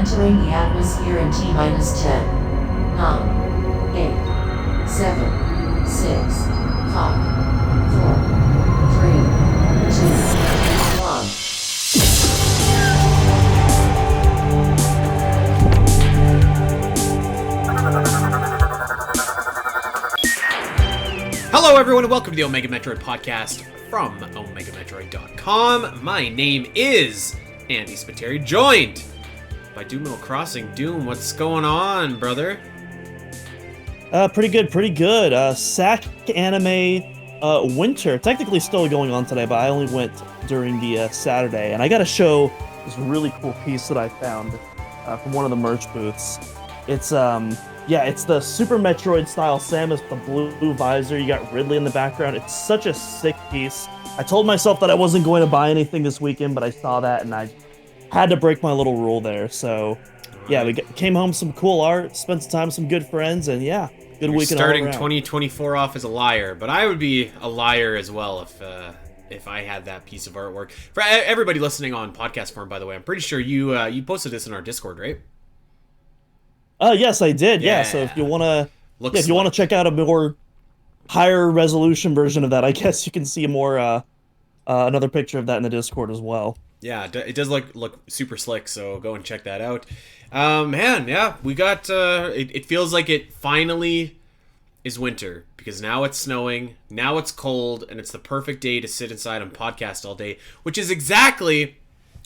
Entering the atmosphere in T minus 10, 9, 8, 7, 6, 5, 4, 3, 2, 1. Hello everyone and welcome to the Omega Metroid podcast from OmegaMetroid.com. My name is Andy Spiteri, joined by Doom Crossing. Doom, what's going on, brother? Pretty good. SAC anime winter. Technically still going on today, but I only went during the Saturday. And I got to show this really cool piece that I found from one of the merch booths. It's it's the Super Metroid style Samus, the blue visor. You got Ridley in the background. It's such a sick piece. I told myself that I wasn't going to buy anything this weekend, but I saw that and I had to break my little rule there. So, yeah, we came home some cool art, spent some time with some good friends, and yeah, good weekend all around. Starting 2024 off as a liar, but I would be a liar as well if I had that piece of artwork. For everybody listening on podcast form, by the way, I'm pretty sure you posted this in our Discord, right? Yes, I did. Yeah. So if you wanna check out a more higher resolution version of that, I guess you can see more another picture of that in the Discord as well. Yeah, it does look super slick, so go and check that out. Man, yeah, we got, it feels like it finally is winter, because now it's snowing, now it's cold, and it's the perfect day to sit inside and podcast all day, which is exactly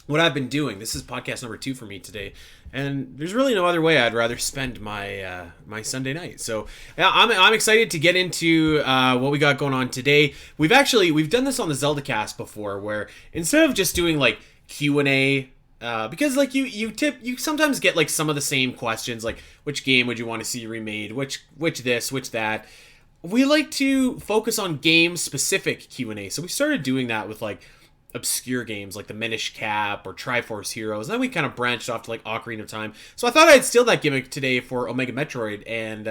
what I've been doing. This is podcast number 2 for me today, and there's really no other way I'd rather spend my my Sunday night. So yeah, I'm excited to get into what we got going on today. We've done this on the Zelda Cast before, where instead of just doing like Q&A, because like you sometimes get like some of the same questions, like which game would you want to see remade, which this, which that. We like to focus on game specific Q&A, so we started doing that with like obscure games like the Minish Cap or Triforce Heroes, and then we kind of branched off to like Ocarina of Time. So I thought I'd steal that gimmick today for Omega Metroid, and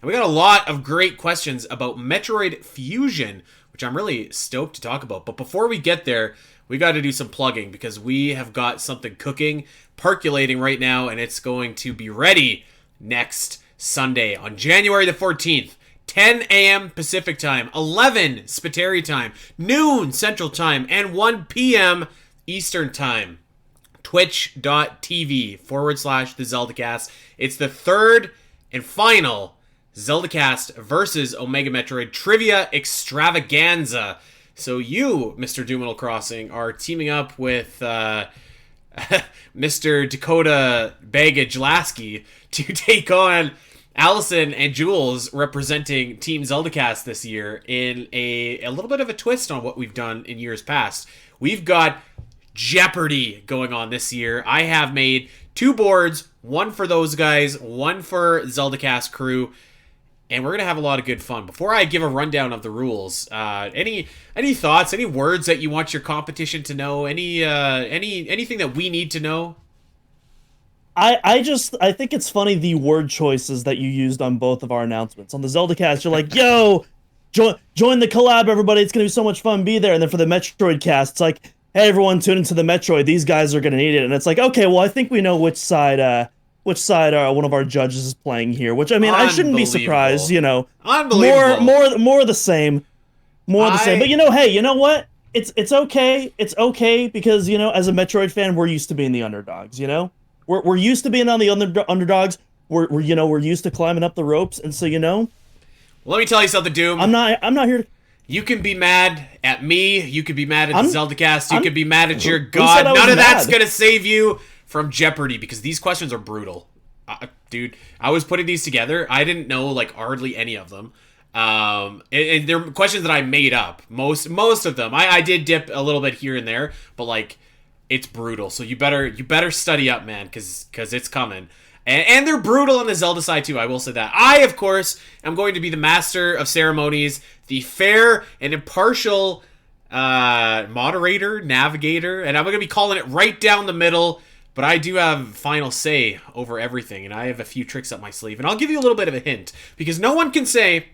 we got a lot of great questions about Metroid Fusion, which I'm really stoked to talk about. But before we get there, we got to do some plugging, because we have got something cooking, percolating right now, and it's going to be ready next Sunday on January the 14th. 10 a.m. Pacific Time, 11 Spiteri Time, noon Central Time, and 1 p.m. Eastern Time. Twitch.tv/The Zelda Cast. It's the third and final Zelda Cast versus Omega Metroid Trivia Extravaganza. So you, Mr. Doom Crossing, are teaming up with Mr. Dakota Baggage Lasky to take on Allison and Jules, representing Team Zelda Cast this year, in a little bit of a twist on what we've done in years past. We've got Jeopardy going on this year. I have made 2 boards, one for those guys, one for Zelda Cast crew, and we're gonna have a lot of good fun. Before I give a rundown of the rules, any thoughts, any words that you want your competition to know, anything that we need to know? I think it's funny the word choices that you used on both of our announcements. On the Zelda Cast, you're like, yo, join the collab, everybody. It's going to be so much fun. Be there. And then for the Metroid Cast, it's like, hey, everyone, tune into the Metroid. These guys are going to need it. And it's like, okay, well, I think we know which side one of our judges is playing here. Which, I mean, I shouldn't be surprised, you know. Unbelievable. More of the same. More of the same. But, you know, hey, you know what? It's okay. It's okay because, you know, as a Metroid fan, we're used to being the underdogs, you know? We're used to being on the underdogs. We're used to climbing up the ropes, and so, you know. Well, let me tell you something, Doom. I'm not here to... You can be mad at me. You can be mad at the Zelda Cast. You can be mad at your god. None of that's gonna save you from Jeopardy, because these questions are brutal, dude. I was putting these together. I didn't know like hardly any of them. And they're questions that I made up. Most of them. I did dip a little bit here and there, but like, it's brutal, so you better study up, man, because it's coming. And they're brutal on the Zelda side, too, I will say that. I, of course, am going to be the master of ceremonies, the fair and impartial moderator, navigator, and I'm going to be calling it right down the middle, but I do have final say over everything, and I have a few tricks up my sleeve. And I'll give you a little bit of a hint, because no one can say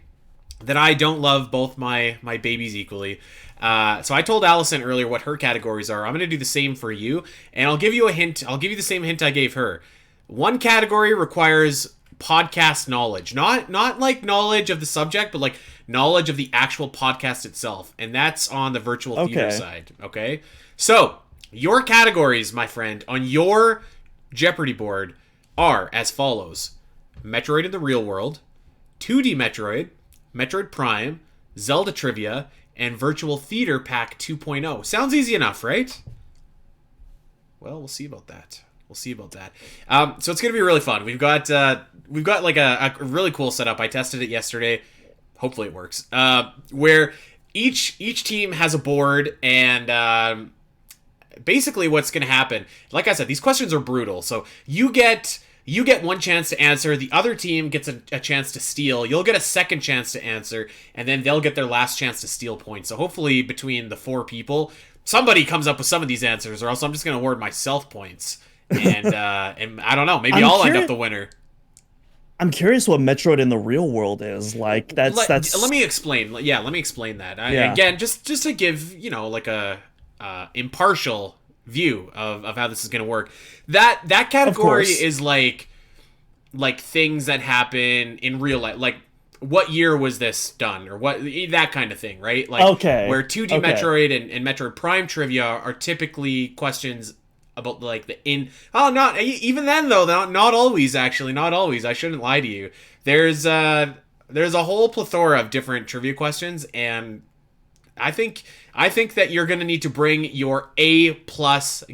that I don't love both my babies equally. So I told Allison earlier what her categories are. I'm going to do the same for you, and I'll give you a hint. I'll give you the same hint I gave her. One category requires podcast knowledge, not like knowledge of the subject, but like knowledge of the actual podcast itself, and that's on the virtual theater side. Okay, so your categories, my friend, on your Jeopardy board are as follows: Metroid in the real world, 2D Metroid, Metroid Prime, Zelda trivia, and virtual theater pack 2.0. Sounds easy enough, right? Well, we'll see about that. So it's gonna be really fun. We've got like a really cool setup. I tested it yesterday. Hopefully it works. Where each team has a board, and basically what's gonna happen. Like I said, these questions are brutal. So you get one chance to answer. The other team gets a chance to steal. You'll get a second chance to answer, and then they'll get their last chance to steal points. So hopefully between the 4 people, somebody comes up with some of these answers, or else I'm just gonna award myself points. And I don't know. Maybe I'll end up the winner. I'm curious what Metroid in the real world is like. That's. Let me explain. Yeah, let me explain that. Again, just to give like a impartial view of how this is gonna work. That category is like things that happen in real life, like what year was this done, or what, that kind of thing, right? Like where 2D Metroid and Metroid Prime trivia are typically questions about like not even then though, not always, actually, not always. I shouldn't lie to you. There's a whole plethora of different trivia questions, and I think that you're gonna need to bring your A+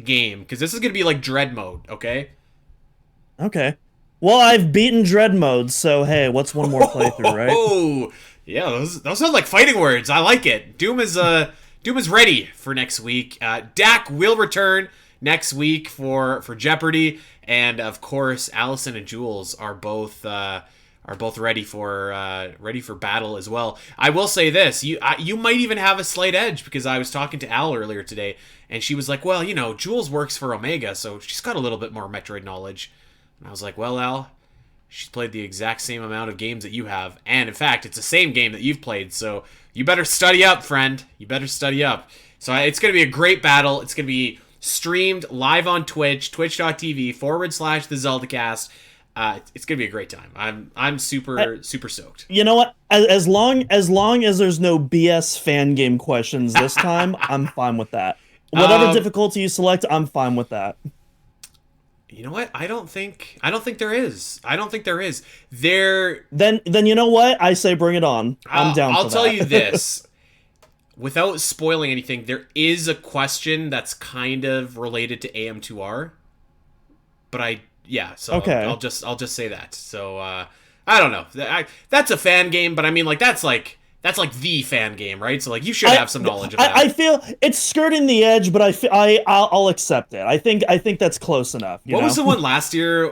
game, because this is gonna be like Dread mode, okay? Okay. Well, I've beaten Dread mode, so hey, what's one more playthrough, right? Oh, yeah, those sound like fighting words. I like it. Doom is ready for next week. Dak will return next week for Jeopardy, and of course, Allison and Jules are both ready for battle as well. I will say this: you might even have a slight edge, because I was talking to Al earlier today, and she was like, "Well, Jules works for Omega, so she's got a little bit more Metroid knowledge." And I was like, "Well, Al, she's played the exact same amount of games that you have, and in fact, it's the same game that you've played. So you better study up, friend. You better study up." So it's going to be a great battle. It's going to be streamed live on Twitch, twitch.tv/the Zelda Cast. It's gonna be a great time. I'm super stoked. You know what? As long as there's no BS fan game questions this time, I'm fine with that. Whatever difficulty you select, I'm fine with that. You know what? I don't think there is. Then you know what? I say bring it on. I'm down for that. I'll tell you this. Without spoiling anything, there is a question that's kind of related to AM2R. But okay. I'll just say that. So I don't know. That's a fan game, but I mean, like, that's like the fan game, right? So like you should have some knowledge of that. I feel it's skirting the edge, but I'll accept it. I think that's close enough. What was the one last year?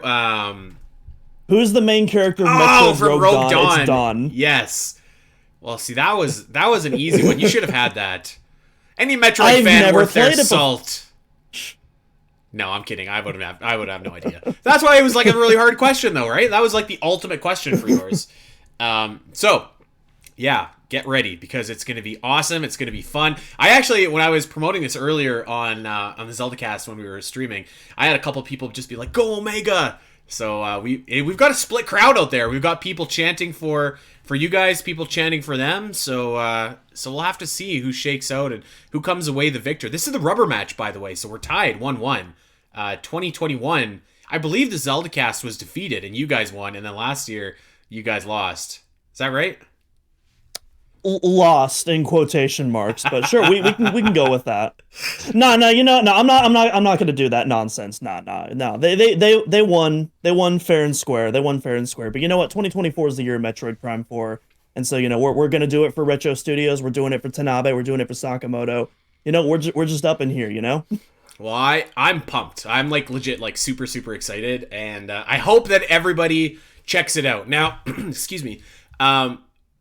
Who's the main character of Metroid Rogue Dawn? It's Dawn. Yes. Well, see, that was an easy one. You should have had that. Any Metroid fan worth their salt. No, I'm kidding. I would have no idea. That's why it was like a really hard question, though, right? That was like the ultimate question for yours. So, yeah, get ready, because it's going to be awesome. It's going to be fun. I actually, when I was promoting this earlier on the Zelda Cast when we were streaming, I had a couple people just be like, "Go Omega!" So we've got a split crowd out there. We've got people chanting for you guys, people chanting for them. So we'll have to see who shakes out and who comes away the victor. This is the rubber match, by the way. So we're tied 1-1. 2021, I believe the Zelda Cast was defeated and you guys won, and then last year you guys lost. Is that right? Lost in quotation marks, but sure, we can go with that. No, I'm not gonna do that nonsense. No. They won fair and square. But you know what? 2024 is the year of Metroid Prime 4, and so we're gonna do it for Retro Studios. We're doing it for Tanabe. We're doing it for Sakamoto. We're just up in here. Well, I'm pumped. I'm like legit, like super excited, and I hope that everybody checks it out. Now, excuse me.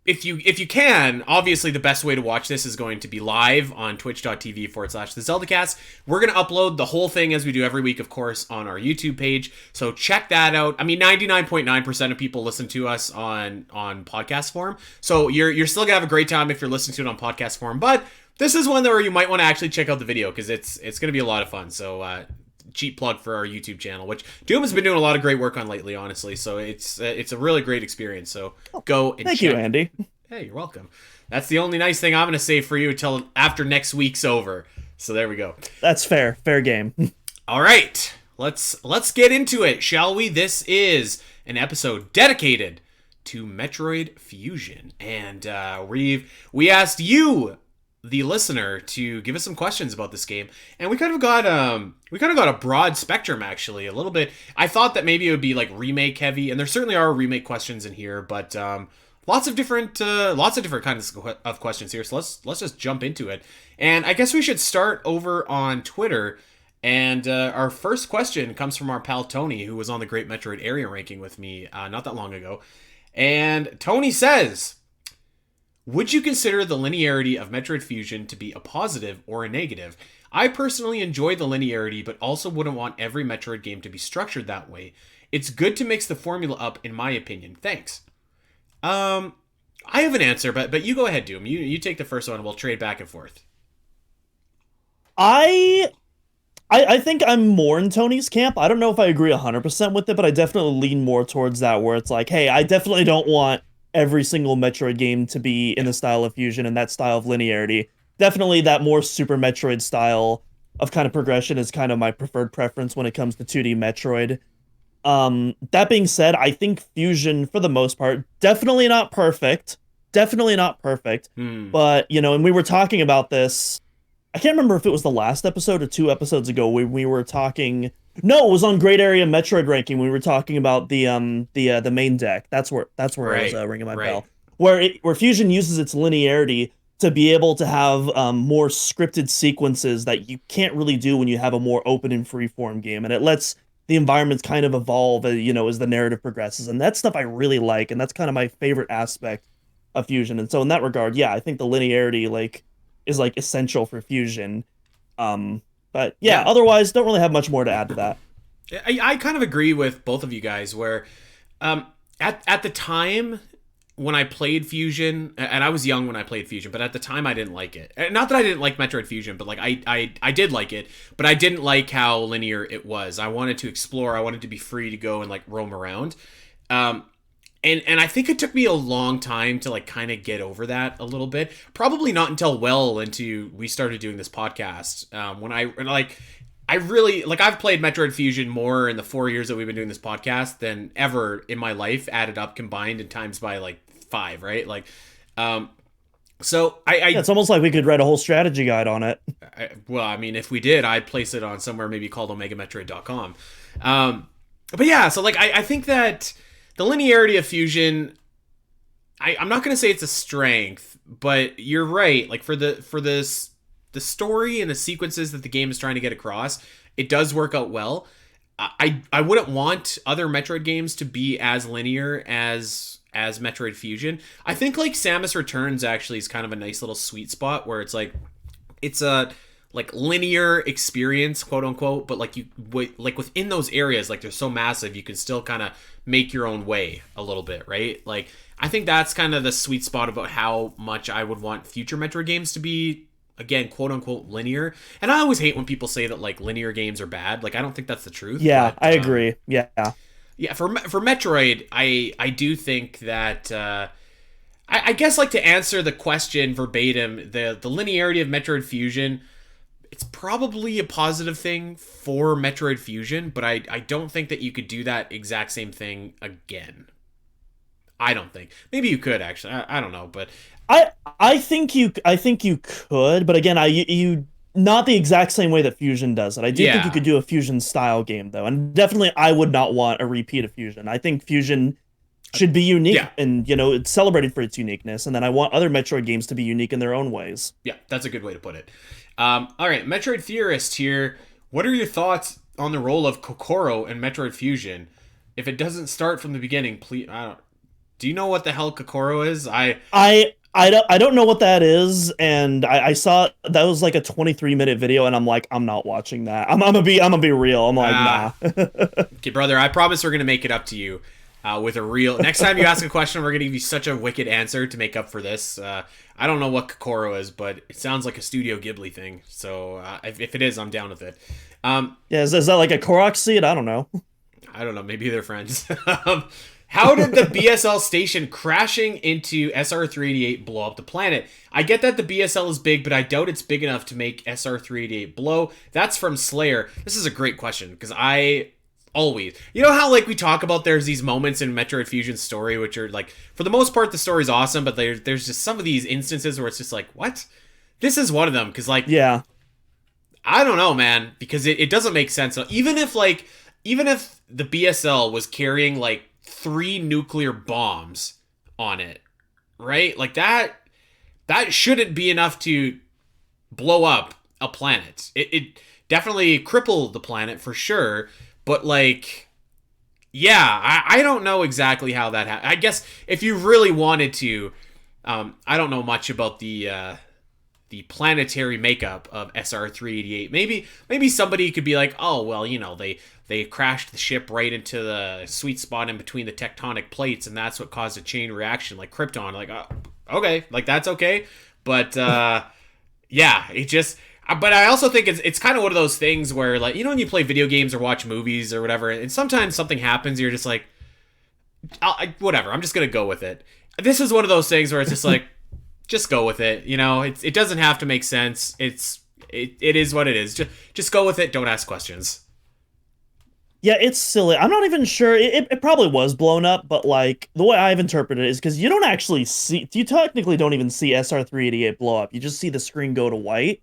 If you can, obviously the best way to watch this is going to be live on twitch.tv/the Zelda Cast. We're going to upload the whole thing, as we do every week, of course, on our YouTube page. So check that out. I mean, 99.9% of people listen to us on podcast form. So you're still going to have a great time if you're listening to it on podcast form. But this is one where you might want to actually check out the video, because it's going to be a lot of fun. So cheap plug for our YouTube channel, which Doom has been doing a lot of great work on lately, honestly. So it's a really great experience. So go and Thank check. you, Andy. Hey, you're welcome. That's the only nice thing I'm going to say for you until after next week's over. So there we go. That's fair. Fair game. All right. Let's get into it, shall we? This is an episode dedicated to Metroid Fusion, and we asked you, the listener, to give us some questions about this game, and we kind of got a broad spectrum, actually, a little bit. I thought that maybe it would be like remake heavy, and there certainly are remake questions in here, but lots of different kinds of questions here. So let's just jump into it, and I guess we should start over on Twitter. And our first question comes from our pal Tony, who was on the Great Metroid Area Ranking with me not that long ago. And Tony says, would you consider the linearity of Metroid Fusion to be a positive or a negative? I personally enjoy the linearity, but also wouldn't want every Metroid game to be structured that way. It's good to mix the formula up, in my opinion. Thanks. I have an answer, but you go ahead, Doom. You take the first one, and we'll trade back and forth. I think I'm more in Tony's camp. I don't know if I agree 100% with it, but I definitely lean more towards that, where it's like, hey, I definitely don't want every single Metroid game to be in the style of Fusion and that style of linearity. Definitely that more Super Metroid style of kind of progression is kind of my preferred preference when it comes to 2D Metroid. That being said, I think Fusion, for the most part, definitely not perfect. But, and we were talking about this, I can't remember if it was the last episode or 2 episodes ago when we were talking. No, it was on Great Area Metroid Ranking. We were talking about the main deck. That's where Right, I was ringing my right. bell. Where Fusion uses its linearity to be able to have more scripted sequences that you can't really do when you have a more open and free form game, and it lets the environments kind of evolve, as the narrative progresses, and that's stuff I really like, and that's kind of my favorite aspect of Fusion. And so in that regard, yeah, I think the linearity is essential for Fusion. But yeah, otherwise don't really have much more to add to that. I kind of agree with both of you guys, where at the time when I played Fusion, and I was young when I played Fusion, but at the time I didn't like it. Not that I didn't like Metroid Fusion, but I did like it, but I didn't like how linear it was. I wanted to explore, I wanted to be free to go and roam around. And I think it took me a long time to kind of get over that a little bit. Probably not until well into we started doing this podcast. When I really I've played Metroid Fusion more in the 4 years that we've been doing this podcast than ever in my life, added up combined and times by 5, right? So it's almost like we could write a whole strategy guide on it. Well, I mean, if we did, I'd place it on somewhere maybe called OmegaMetroid.com. But yeah, so I think that the linearity of Fusion, I'm not going to say it's a strength, but you're right. For the story and the sequences that the game is trying to get across, it does work out well. I wouldn't want other Metroid games to be as linear as Metroid Fusion. I think Samus Returns actually is kind of a nice little sweet spot where it's a linear experience, quote unquote, but within those areas, they're so massive, you can still kind of make your own way a little bit, right? I think that's kind of the sweet spot about how much I would want future Metroid games to be, again, quote unquote, linear. And I always hate when people say that linear games are bad. I don't think that's the truth. Yeah, but, I agree. Yeah. Yeah, for Metroid, I do think that I guess to answer the question verbatim, the linearity of Metroid Fusion, it's probably a positive thing for Metroid Fusion, but I don't think that you could do that exact same thing again. I don't think. Maybe you could, actually. I don't know, but I think you could, but again, you not the exact same way that Fusion does it. I do think you could do a Fusion style game though, and definitely I would not want a repeat of Fusion. I think Fusion should be unique, and it's celebrated for its uniqueness, and then I want other Metroid games to be unique in their own ways. Yeah, that's a good way to put it. All right, Metroid Theorist here. What are your thoughts on the role of Kokoro in Metroid Fusion? If it doesn't start from the beginning, please. Do you know what the hell Kokoro is? I don't know what that is, and I saw that was a 23-minute video, and I'm I'm not watching that. I'm gonna be real. I'm nah. Okay, brother. I promise we're gonna make it up to you. With a real... Next time you ask a question, we're going to give you such a wicked answer to make up for this. I don't know what Kokoro is, but it sounds like a Studio Ghibli thing. So if it is, I'm down with it. Yeah, is that like a Korok seed? I don't know. I don't know. Maybe they're friends. How did the BSL station crashing into SR-388 blow up the planet? I get that the BSL is big, but I doubt it's big enough to make SR-388 blow. That's from Slayer. This is a great question, because I always... You know how, like, we talk about there's these moments in Metroid Fusion's story, which are, like, for the most part, the story's awesome, but there's just some of these instances where it's just like, what? This is one of them, because, like... Yeah. I don't know, man, because it doesn't make sense. So even if the BSL was carrying, like, 3 nuclear bombs on it, right? Like, that shouldn't be enough to blow up a planet. It definitely crippled the planet for sure, but, like, yeah, I don't know exactly how that happened. I guess if you really wanted to, I don't know much about the planetary makeup of SR-388. Maybe somebody could be like, oh, well, you know, they crashed the ship right into the sweet spot in between the tectonic plates, and that's what caused a chain reaction, like Krypton. Like, okay, like, that's okay. But, yeah, it just... But I also think it's kind of one of those things where, like, you know, when you play video games or watch movies or whatever, and sometimes something happens, you're just like, whatever, I'm just going to go with it. This is one of those things where it's just like, just go with it, you know. It doesn't have to make sense. It is what it is. Just go with it. Don't ask questions. Yeah, it's silly. I'm not even sure. It probably was blown up, but, like, the way I've interpreted it is because you don't actually see... You technically don't even see SR-388 blow up. You just see the screen go to white.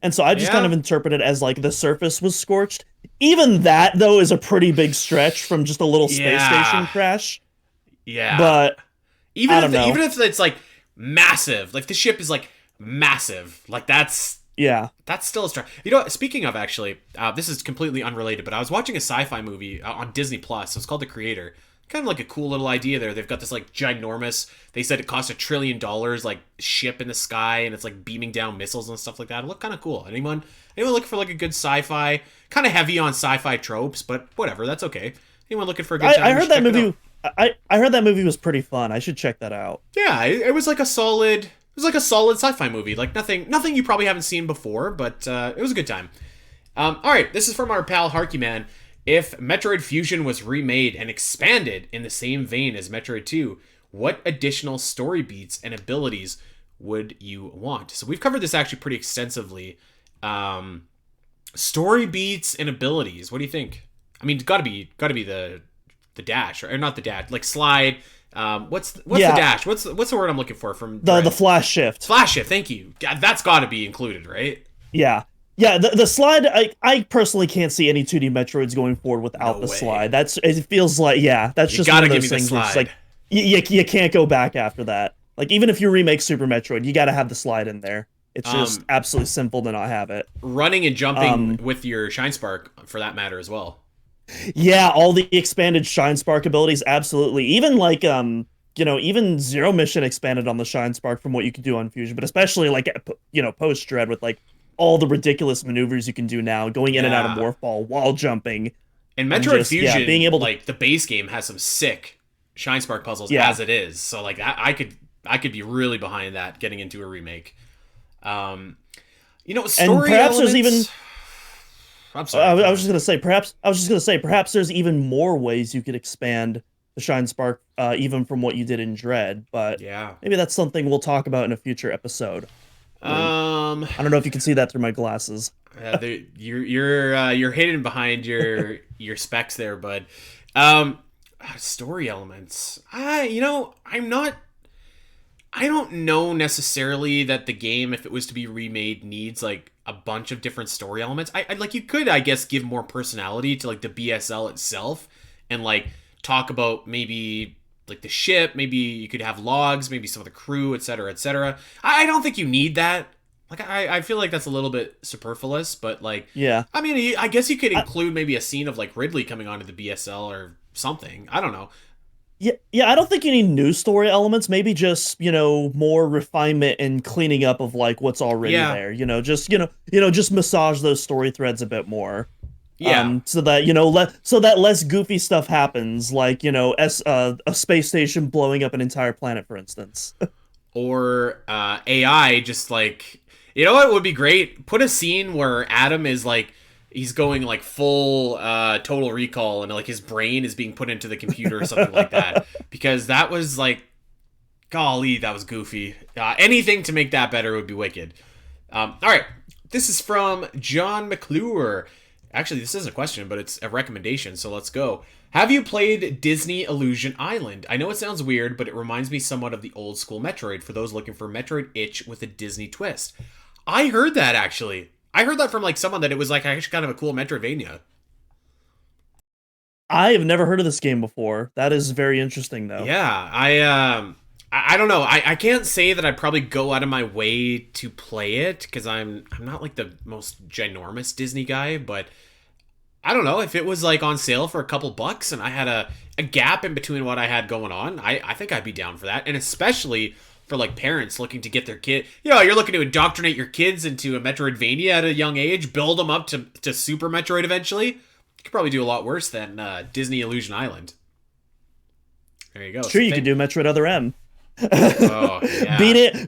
And so I just kind of interpret it as, like, the surface was scorched. Even that, though, is a pretty big stretch from just a little space station crash. Yeah. But even if it's, like, massive, like, the ship is, like, massive, like, that's still a stretch. You know, speaking of, actually, this is completely unrelated, but I was watching a sci-fi movie on Disney Plus. It's called The Creator. Kind of like a cool little idea there. They've got this, like, ginormous, they said it cost $1 trillion, like, ship in the sky, and it's, like, beaming down missiles and stuff like that. It looked kind of cool. Anyone looking for, like, a good sci-fi, kind of heavy on sci-fi tropes, but whatever, that's okay. Anyone looking for a good time? I heard that movie. I heard that movie was pretty fun. I should check that out. Yeah, it was like a solid sci-fi movie. Like, nothing you probably haven't seen before, but it was a good time. All right, this is from our pal Harky Man. If Metroid Fusion was remade and expanded in the same vein as Metroid 2, what additional story beats and abilities would you want? So we've covered this actually pretty extensively. Story beats and abilities. What do you think? I mean, gotta be the dash, or not the dash, like slide. What's the dash? What's the word I'm looking for from the flash shift? Flash shift. Thank you. That's got to be included, right? Yeah. Yeah, the slide, I personally can't see any 2D Metroids going forward without the slide. It feels like, that's just one of those things where it's like, you can't go back after that. Like, even if you remake Super Metroid, you gotta have the slide in there. It's just absolutely simple to not have it. Running and jumping with your Shine Spark, for that matter, as well. Yeah, all the expanded Shine Spark abilities, absolutely. Even, like, even Zero Mission expanded on the Shine Spark from what you could do on Fusion, but especially, like, post-Dread with, like, all the ridiculous maneuvers you can do now, going in and out of Morph Ball while jumping. And Metroid Fusion, being able to, like, the base game has some sick Shine Spark puzzles as it is. So, like, I could be really behind that, getting into a remake. Story and perhaps elements... there's even... I'm sorry. I was just gonna say perhaps there's even more ways you could expand the Shine Spark, even from what you did in Dread. But maybe that's something we'll talk about in a future episode. I don't know if you can see that through my glasses. You're hidden behind your specs there, bud. Story elements. I don't know necessarily that the game, if it was to be remade, needs like a bunch of different story elements. You could, I guess, give more personality to like the BSL itself, and like talk about maybe like the ship, maybe you could have logs, maybe some of the crew, etc., etc. I don't think you need that. Like, I feel like that's a little bit superfluous, but like, I mean, I guess you could include maybe a scene of like Ridley coming onto the BSL or something. I don't know. Yeah, I don't think you need new story elements. Maybe just, more refinement and cleaning up of like what's already there. Just massage those story threads a bit more. Yeah. So that so that less goofy stuff happens, like a space station blowing up an entire planet, for instance. Or AI just like, you know what would be great? Put a scene where Adam is like he's going like full Total Recall, and like his brain is being put into the computer or something like that, because that was like, golly, that was goofy. Anything to make that better would be wicked. All right, this is from John McClure. Actually, this isn't a question, but it's a recommendation, so let's go. Have you played Disney Illusion Island? I know it sounds weird, but it reminds me somewhat of the old school Metroid for those looking for Metroid itch with a Disney twist. I heard that, actually. I heard that from like someone that it was like actually kind of a cool Metroidvania. I have never heard of this game before. That is very interesting, though. Yeah, I don't know. I can't say that I'd probably go out of my way to play it, because I'm not like the most ginormous Disney guy, but I don't know, if it was like on sale for a couple bucks and I had a gap in between what I had going on, I think I'd be down for that. And especially for like parents looking to get their kid, you're looking to indoctrinate your kids into a Metroidvania at a young age, build them up to Super Metroid eventually. You could probably do a lot worse than Disney Illusion Island. There you go. Sure, you could do Metroid Other M. Oh, yeah.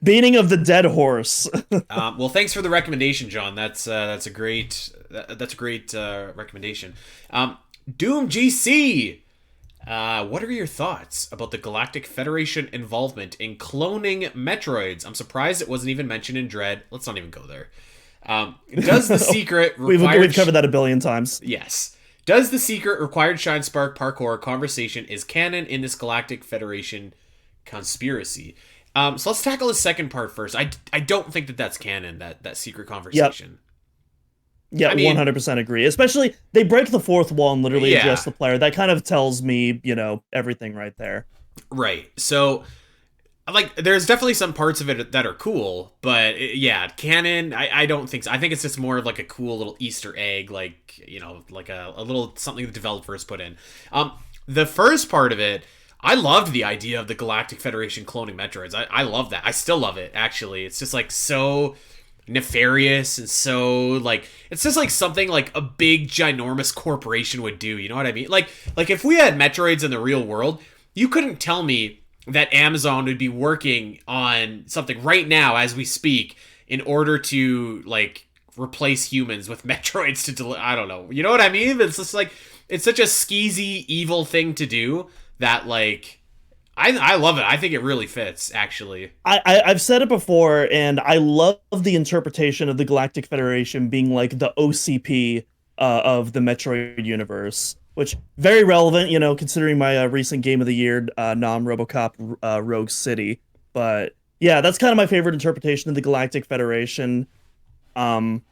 Beating of the dead horse. Well, thanks for the recommendation, John. That's a great recommendation. Doom GC. What are your thoughts about the Galactic Federation involvement in cloning Metroids? I'm surprised it wasn't even mentioned in Dread. Let's not even go there. Does the secret required... We've covered that a billion times. Yes. Does the secret required Shine Spark parkour conversation is canon in this Galactic Federation conspiracy? So let's tackle the second part first. I don't think that's canon, that secret conversation. Yeah, I mean, 100% agree. Especially, they break the fourth wall and literally adjust the player. That kind of tells me, everything right there. Right. So, like, there's definitely some parts of it that are cool, but canon, I don't think so. I think it's just more of like a cool little Easter egg, like, like a little something the developers put in. The first part of it, I loved the idea of the Galactic Federation cloning Metroids. I love that. I still love it, actually. It's just like so nefarious and so like, it's just like something like a big ginormous corporation would do. You know what I mean? Like if we had Metroids in the real world, you couldn't tell me that Amazon would be working on something right now as we speak in order to like replace humans with Metroids to deliver. I don't know. You know what I mean? It's just like, it's such a skeezy, evil thing to do that like, I love it. I think it really fits, actually. I've said it before, and I love the interpretation of the Galactic Federation being like the OCP of the Metroid universe, which very relevant, considering my recent Game of the Year, RoboCop Rogue City. But yeah, that's kind of my favorite interpretation of the Galactic Federation. It's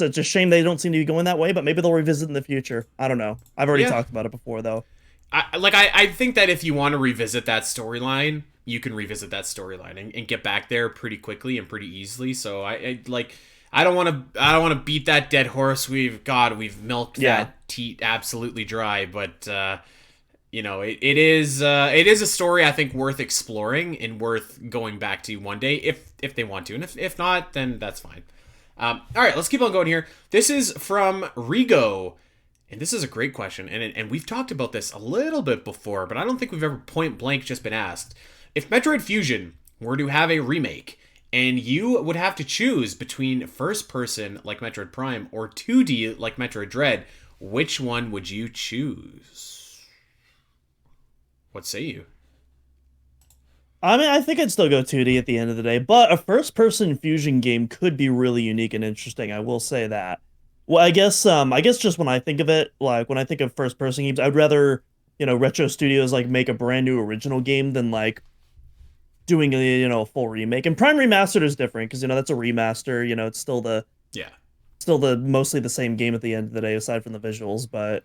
a shame they don't seem to be going that way, but maybe they'll revisit in the future. I don't know. I've already talked about it before, though. I think that if you want to revisit that storyline, you can revisit that storyline and get back there pretty quickly and pretty easily. So I don't want to beat that dead horse. We've milked that teat absolutely dry, but it is a story I think worth exploring and worth going back to one day if they want to, and if not, then that's fine. All right, let's keep on going here. This is from Rigo. And this is a great question, and we've talked about this a little bit before, but I don't think we've ever point blank just been asked. If Metroid Fusion were to have a remake, and you would have to choose between first person like Metroid Prime or 2D like Metroid Dread, which one would you choose? What say you? I mean, I think I'd still go 2D at the end of the day, but a first person Fusion game could be really unique and interesting, I will say that. Well, I guess just when I think of it, like when I think of first person games, I'd rather, Retro Studios like make a brand new original game than like doing a full remake. And Prime Remastered is different because that's a remaster, it's still the mostly the same game at the end of the day aside from the visuals, but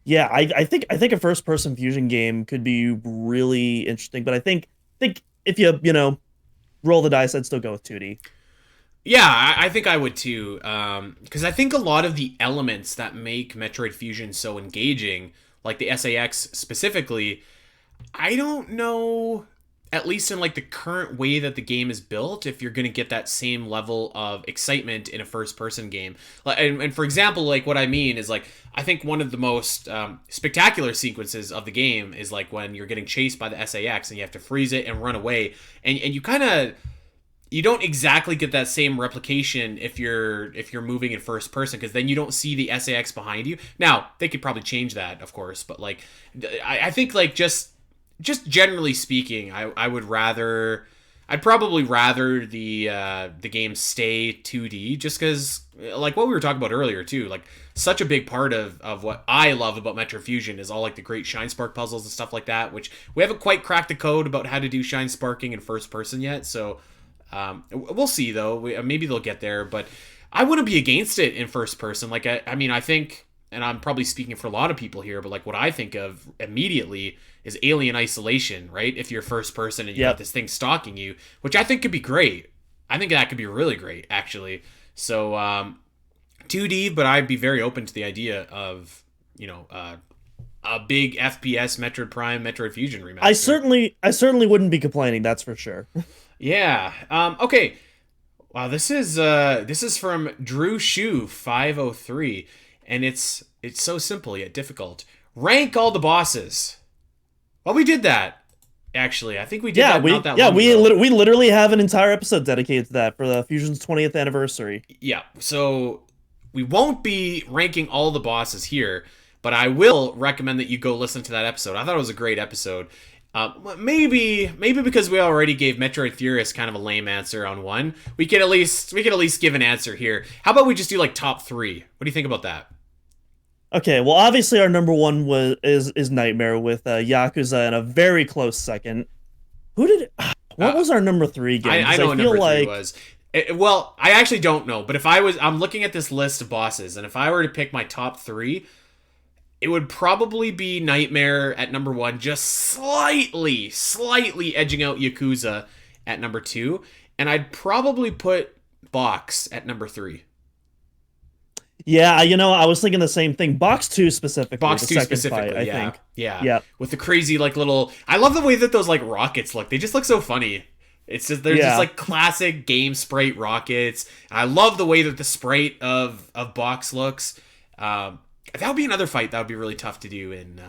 yeah, I think a first person Fusion game could be really interesting, but I think if you roll the dice, I'd still go with 2D. Yeah, I think I would too, because I think a lot of the elements that make Metroid Fusion so engaging, like the SAX specifically, I don't know, at least in like the current way that the game is built, if you're going to get that same level of excitement in a first-person game. And for example, like what I mean is like, I think one of the most spectacular sequences of the game is like when you're getting chased by the SAX and you have to freeze it and run away, and you kind of... you don't exactly get that same replication if you're moving in first person, because then you don't see the SAX behind you. Now they could probably change that, of course, but like I think like just generally speaking, I'd probably rather the game stay 2D, just because like what we were talking about earlier too, like such a big part of what I love about Metroid Fusion is all like the great shine spark puzzles and stuff like that, which we haven't quite cracked the code about how to do shine sparking in first person yet. So we'll see though. Maybe they'll get there, but I wouldn't be against it in first person. Like I mean, I think, and I'm probably speaking for a lot of people here, but like what I think of immediately is Alien Isolation, right? If you're first person and you got this thing stalking you, which I think could be great. I think that could be really great, actually. So 2D, but I'd be very open to the idea of, you know, a big FPS Metroid Prime, Metroid Fusion remaster. I certainly wouldn't be complaining. That's for sure. Yeah. Okay. Wow. This is from Drew Shu 503, and it's so simple yet difficult. Rank all the bosses. Well, we did that. Actually, I think we did that not that long ago. We literally have an entire episode dedicated to that for the Fusion's 20th anniversary. Yeah. So we won't be ranking all the bosses here, but I will recommend that you go listen to that episode. I thought it was a great episode. Maybe because we already gave Metroid Theorist kind of a lame answer on one, we could at least give an answer here. How about we just do like top 3? What do you think about that? Okay, well, obviously our number one is Nightmare with Yakuza in a very close second. What was our number 3 game? I know what number 3 was. Well, I actually don't know, but I'm looking at this list of bosses, and if I were to pick my top 3, it would probably be Nightmare at number 1, just slightly edging out Yakuza at number 2, and I'd probably put Box at number 3. Yeah, I was thinking the same thing. Box 2 specifically. Box 2 specifically, I think. Yeah. With the crazy, like, little... I love the way that those, like, rockets look. They just look so funny. It's just... They're just, like, classic game sprite rockets. And I love the way that the sprite of Box looks. That would be another fight that would be really tough to do in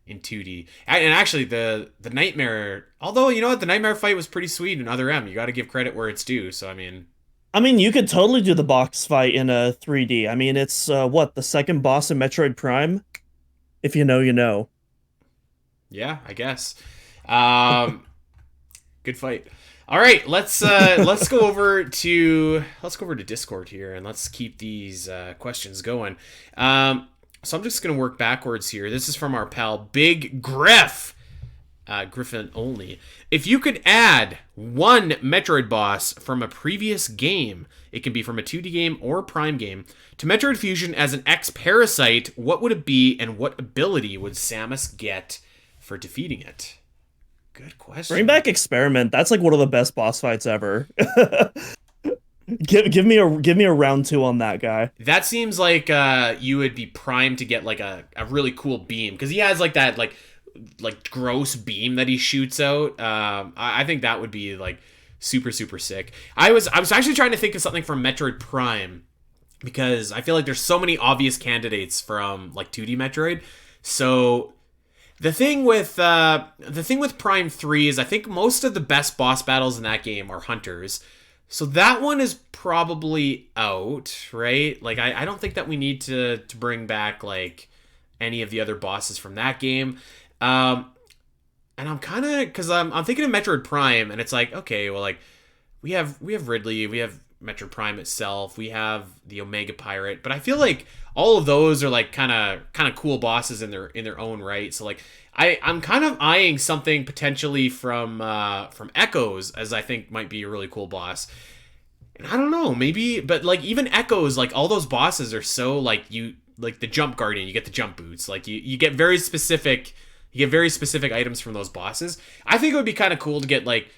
2D. And actually, the Nightmare... Although, you know what? The Nightmare fight was pretty sweet in Other M. You gotta give credit where it's due, so, I mean... you could totally do the box fight in a 3D. I mean, it's, the second boss in Metroid Prime? If you know, you know. Yeah, I guess. Good fight. All right, let's go over to Discord here, and let's keep these questions going. So I'm just gonna work backwards here. This is from our pal Big Griff. Griffin only. If you could add one Metroid boss from a previous game, it can be from a 2D game or a Prime game, to Metroid Fusion as an X-Parasite, what would it be, and what ability would Samus get for defeating it? Good question. Bring back Experiment. That's like one of the best boss fights ever. Give me a round 2 on that guy. That seems like you would be primed to get like a really cool beam, because he has like that like gross beam that he shoots out. I think that would be like super sick. I was actually trying to think of something from Metroid Prime, because I feel like there's so many obvious candidates from like 2D Metroid. So the thing with Prime 3 is I think most of the best boss battles in that game are hunters. So that one is probably out, right? Like I don't think that we need to bring back like any of the other bosses from that game. And I'm kind of, because I'm thinking of Metroid Prime, and it's like, okay, well, like we have Ridley, we have Metroid Prime itself, we have the Omega Pirate, but I feel like all of those are like kind of cool bosses in their own right. So like I'm kind of eyeing something potentially from Echoes, as I think might be a really cool boss. And I don't know, maybe, but like even Echoes, like all those bosses are so like like the Jump Guardian, you get the jump boots, like you get very specific. You get very specific items from those bosses. I think it would be kind of cool to get like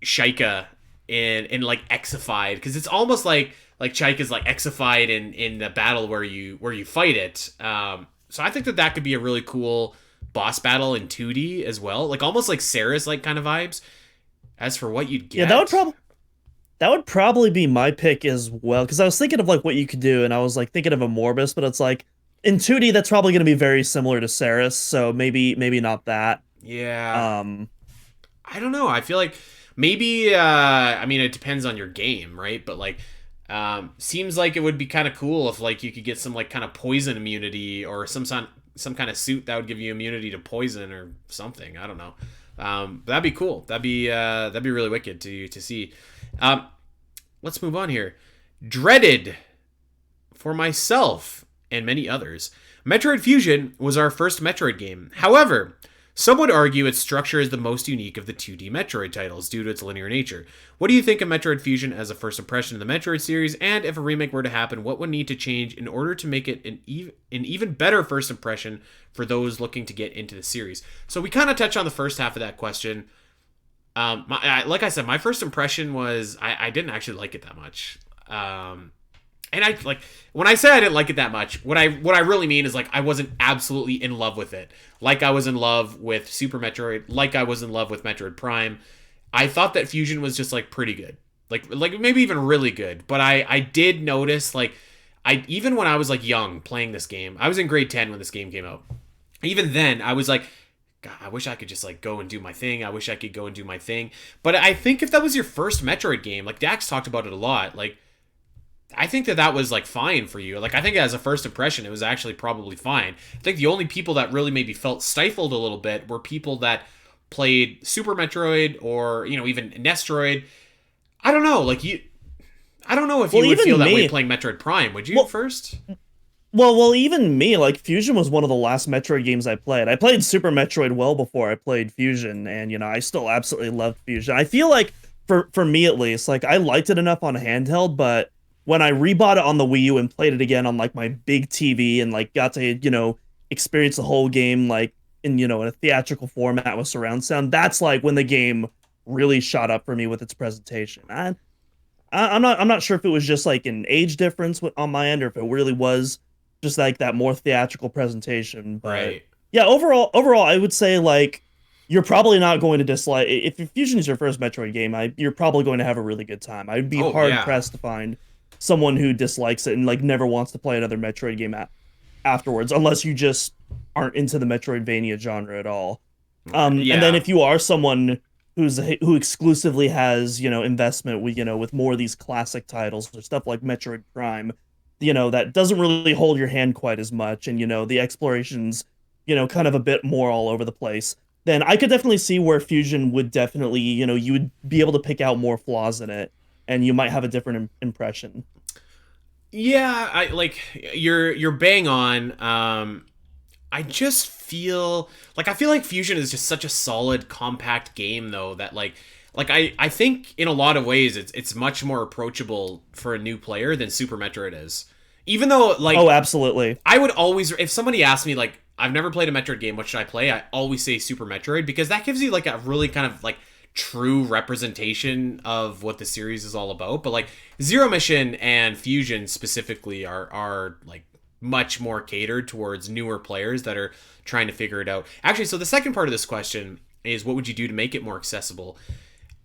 Shaika in like Exified, because it's almost like Shaika's like Exified in the battle where you fight it. So I think that could be a really cool boss battle in 2D as well, like almost like Sarah's like kind of vibes. As for what you'd get, that would probably be my pick as well, because I was thinking of like what you could do, and I was like thinking of a Morbus, but it's like, in 2D, that's probably going to be very similar to Saris, so maybe not that. Yeah. I don't know. I feel like Maybe I mean it depends on your game, right? But like seems like it would be kind of cool if like you could get some like kind of poison immunity or some kind of suit that would give you immunity to poison or something. I don't know. That'd be cool. That'd be really wicked to see. Let's move on here. Dreaded for myself and many others. Metroid Fusion was our first Metroid game. However, some would argue its structure is the most unique of the 2D Metroid titles due to its linear nature. What do you think of Metroid Fusion as a first impression of the Metroid series? And if a remake were to happen, what would need to change in order to make it an even better first impression for those looking to get into the series? So we kind of touched on the first half of that question. Like I said, my first impression was I didn't actually like it that much. And I like when I say I didn't like it that much, what I really mean is like I wasn't absolutely in love with it. Like I was in love with Super Metroid, like I was in love with Metroid Prime. I thought that Fusion was just like pretty good. Like maybe even really good. But I did notice like even when I was like young playing this game, I was in grade 10 when this game came out. Even then, I was like, God, I wish I could just like go and do my thing. I wish I could go and do my thing. But I think if that was your first Metroid game, like Dax talked about it a lot, like I think that was like fine for you. Like I think as a first impression, it was actually probably fine. I think the only people that really maybe felt stifled a little bit were people that played Super Metroid or, you know, even Nestroid. I don't know. Like I don't know if you would feel that way playing Metroid Prime. Would you first? Well, even me, like, Fusion was one of the last Metroid games I played. I played Super Metroid well before I played Fusion, and, you know, I still absolutely loved Fusion. I feel like, for me at least, like, I liked it enough on handheld, but when I rebought it on the Wii U and played it again on, like, my big TV and, like, got to, you know, experience the whole game, like, in, you know, in a theatrical format with surround sound, that's, like, when the game really shot up for me with its presentation. I'm not sure if it was just, like, an age difference on my end or if it really was just like that more theatrical presentation. But right. Yeah, overall, I would say like you're probably not going to dislike if Fusion is your first Metroid game. You're probably going to have a really good time. I'd be hard pressed to find someone who dislikes it and like never wants to play another Metroid game afterwards, unless you just aren't into the Metroidvania genre at all. And then if you are someone who exclusively has, you know, investment with, you know, with more of these classic titles or stuff like Metroid Prime, you know, that doesn't really hold your hand quite as much, and, you know, the exploration's, you know, kind of a bit more all over the place, then I could definitely see where Fusion would definitely, you know, you would be able to pick out more flaws in it, and you might have a different impression. Yeah, I like you're bang on. I just feel like Fusion is just such a solid, compact game, though, that like I think in a lot of ways it's much more approachable for a new player than Super Metroid is. Even though, like, oh, absolutely, I would always, if somebody asked me like I've never played a Metroid game, what should I play? I always say Super Metroid, because that gives you like a really kind of like true representation of what the series is all about. But like Zero Mission and Fusion specifically are like much more catered towards newer players that are trying to figure it out. Actually, so the second part of this question is, what would you do to make it more accessible?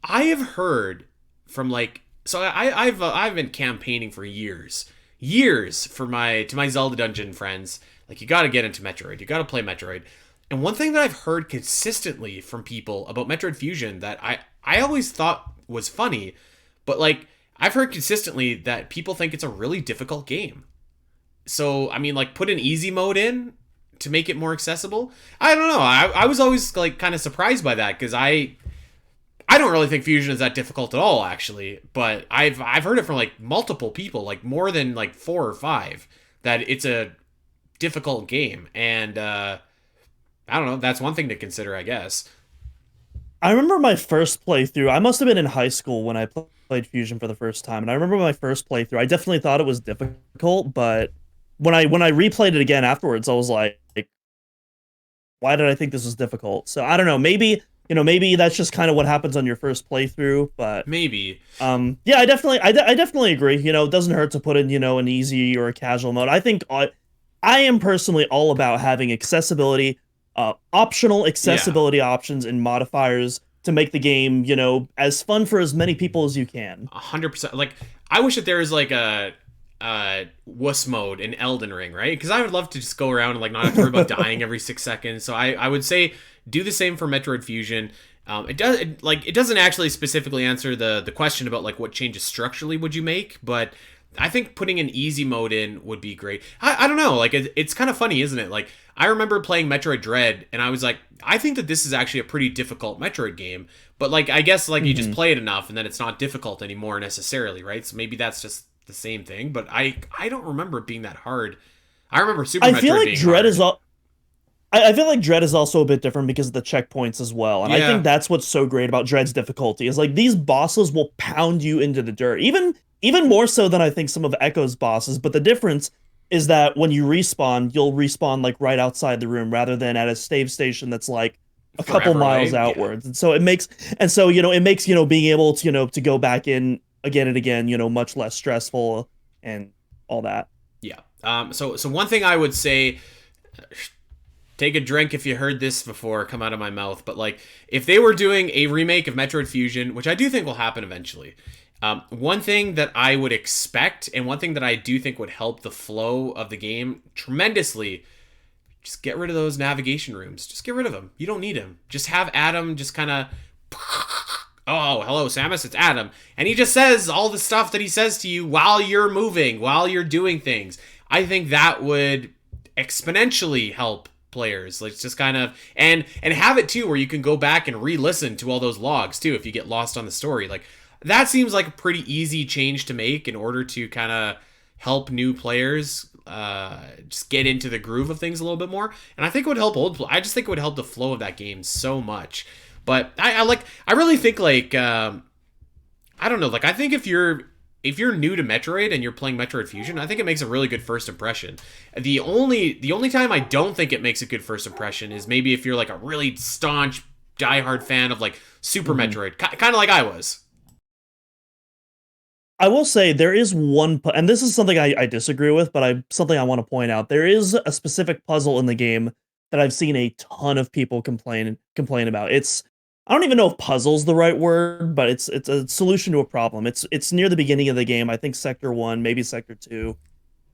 I have heard from like, so I've been campaigning for years for my Zelda dungeon friends. Like, you got to get into Metroid, you got to play Metroid. And one thing that I've heard consistently from people about Metroid Fusion that I always thought was funny, but like I've heard consistently that people think it's a really difficult game. So, I mean, like, put an easy mode in to make it more accessible. I don't know. I was always like kind of surprised by that, because I don't really think Fusion is that difficult at all, actually. But I've heard it from like multiple people, like more than like 4 or 5, that it's a difficult game. And I don't know. That's one thing to consider, I guess. I remember my first playthrough. I must have been in high school when I played Fusion for the first time, and I remember my first playthrough. I definitely thought it was difficult, but when I replayed it again afterwards, I was like, why did I think this was difficult? So I don't know. Maybe, you know, maybe that's just kind of what happens on your first playthrough. But maybe. Yeah, I definitely agree. You know, it doesn't hurt to put in, you know, an easy or a casual mode. I think I am personally all about having accessibility, optional accessibility options and modifiers to make the game, you know, as fun for as many people as you can. 100%. Like, I wish that there was like a wuss mode in Elden Ring, right? Because I would love to just go around and like not have to worry about dying every 6 seconds. So I would say do the same for Metroid Fusion. It doesn't actually specifically answer the question about like what changes structurally would you make, but I think putting an easy mode in would be great. I don't know, like it's kind of funny, isn't it? Like I remember playing Metroid Dread, and I was like, I think that this is actually a pretty difficult Metroid game, but like I guess like you just play it enough, and then it's not difficult anymore necessarily, right? So maybe that's just the same thing, but I don't remember it being that hard. I remember Super Metroid feel like being Dread hard. is all. I feel like Dread is also a bit different because of the checkpoints as well. And I Yeah. think that's what's so great about Dread's difficulty is like these bosses will pound you into the dirt. Even more so than I think some of Echo's bosses, but the difference is that when you respawn, you'll respawn like right outside the room rather than at a save station that's like a couple Forever miles away, yeah. outwards. And so it makes it makes, being able to, to go back in again and again, much less stressful and all that. Yeah. So one thing I would say, take a drink if you heard this before come out of my mouth, but like if they were doing a remake of Metroid Fusion, which I do think will happen eventually, one thing that I would expect, and one thing that I do think would help the flow of the game tremendously, just get rid of those navigation rooms. Just get rid of them. You don't need them. Just have Adam just kind of, oh, hello, Samus, it's Adam. And he just says all the stuff that he says to you while you're moving, while you're doing things. I think that would exponentially help players. Like just kind of, and have it too where you can go back and re-listen to all those logs too if you get lost on the story. Like that seems like a pretty easy change to make in order to kind of help new players just get into the groove of things a little bit more. And I think it would help I just think it would help the flow of that game so much. But I really think like I don't know, like I think if you're new to Metroid and you're playing Metroid Fusion, I think it makes a really good first impression. The only time I don't think it makes a good first impression is maybe if you're like a really staunch diehard fan of like Super Metroid, kind of like I was. I will say there is one, and this is something I disagree with, but something I want to point out. There is a specific puzzle in the game that I've seen a ton of people complain about. I don't even know if puzzle's the right word, but it's a solution to a problem. It's near the beginning of the game. I think Sector 1, maybe Sector 2,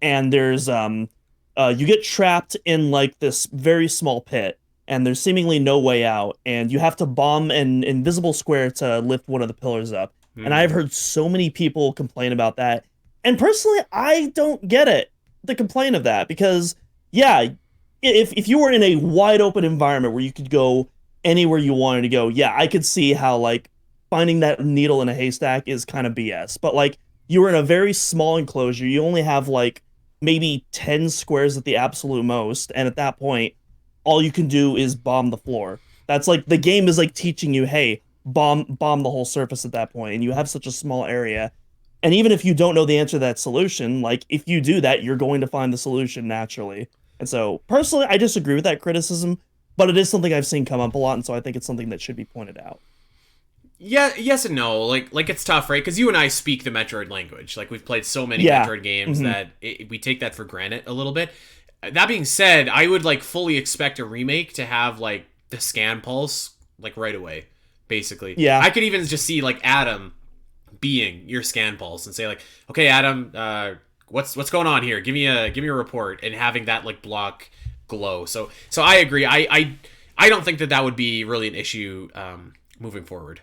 and there's you get trapped in like this very small pit, and there's seemingly no way out, and you have to bomb an invisible square to lift one of the pillars up. And I've heard so many people complain about that. And personally, I don't get it, the complaint of that, because yeah, if you were in a wide open environment where you could go anywhere you wanted to go, yeah, I could see how like finding that needle in a haystack is kind of BS. But like you were in a very small enclosure, you only have like maybe 10 squares at the absolute most, and at that point, all you can do is bomb the floor. That's like the game is like teaching you, hey, bomb the whole surface at that point, and you have such a small area. And even if you don't know the answer to that solution, like if you do that, you're going to find the solution naturally. And so personally, I disagree with that criticism, but it is something I've seen come up a lot, and so I think it's something that should be pointed out. Yeah, yes and no. Like it's tough, right? Because you and I speak the Metroid language. Like we've played so many Metroid games that we take that for granted a little bit. That being said, I would like fully expect a remake to have like the scan pulse like right away. Basically, yeah, I could even just see like Adam being your scan pulse and say like, okay, Adam, what's going on here? Give me a report, and having that like block glow. So I agree. I don't think that would be really an issue moving forward.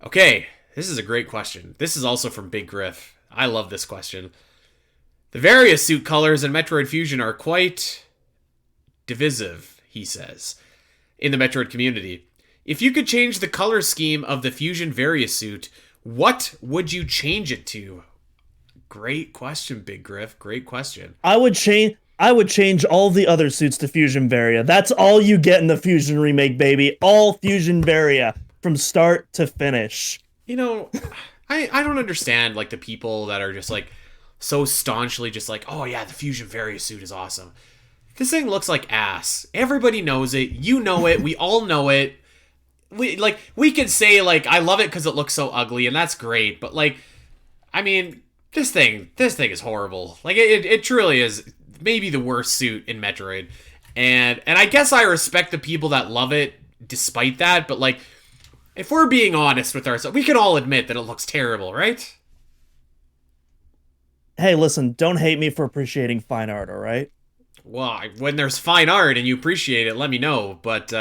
Okay, this is a great question. This is also from Big Griff. I love this question. The Varia Suit colors in Metroid Fusion are quite divisive, he says, in the Metroid community. If you could change the color scheme of the Fusion Varia Suit, what would you change it to? Great question, Big Griff. Great question. I would change all the other suits to Fusion Varia. That's all you get in the Fusion remake, baby. All Fusion Varia from start to finish. You know, I don't understand like the people that are just like so staunchly just like, oh yeah, the Fusion Varia Suit is awesome. This thing looks like ass. Everybody knows it. You know it. We all know it. We could say like I love it because it looks so ugly, and that's great, but like I mean this thing is horrible. Like it truly is maybe the worst suit in Metroid, and I guess I respect the people that love it despite that, but like if we're being honest with ourselves, we can all admit that it looks terrible, right? Hey, listen, don't hate me for appreciating fine art, all right? Well, when there's fine art and you appreciate it, let me know, but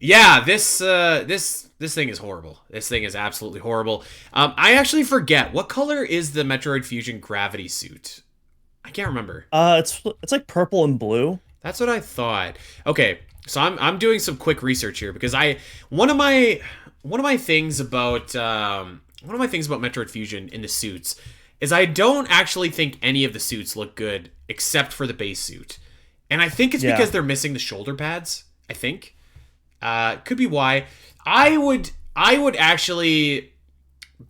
Yeah, this thing is horrible. This thing is absolutely horrible. I actually forget what color is the Metroid Fusion gravity suit. I can't remember. It's like purple and blue. That's what I thought. Okay, so I'm doing some quick research here because one of my things about Metroid Fusion in the suits is I don't actually think any of the suits look good except for the base suit, and I think it's because they're missing the shoulder pads. I think could be why. I would actually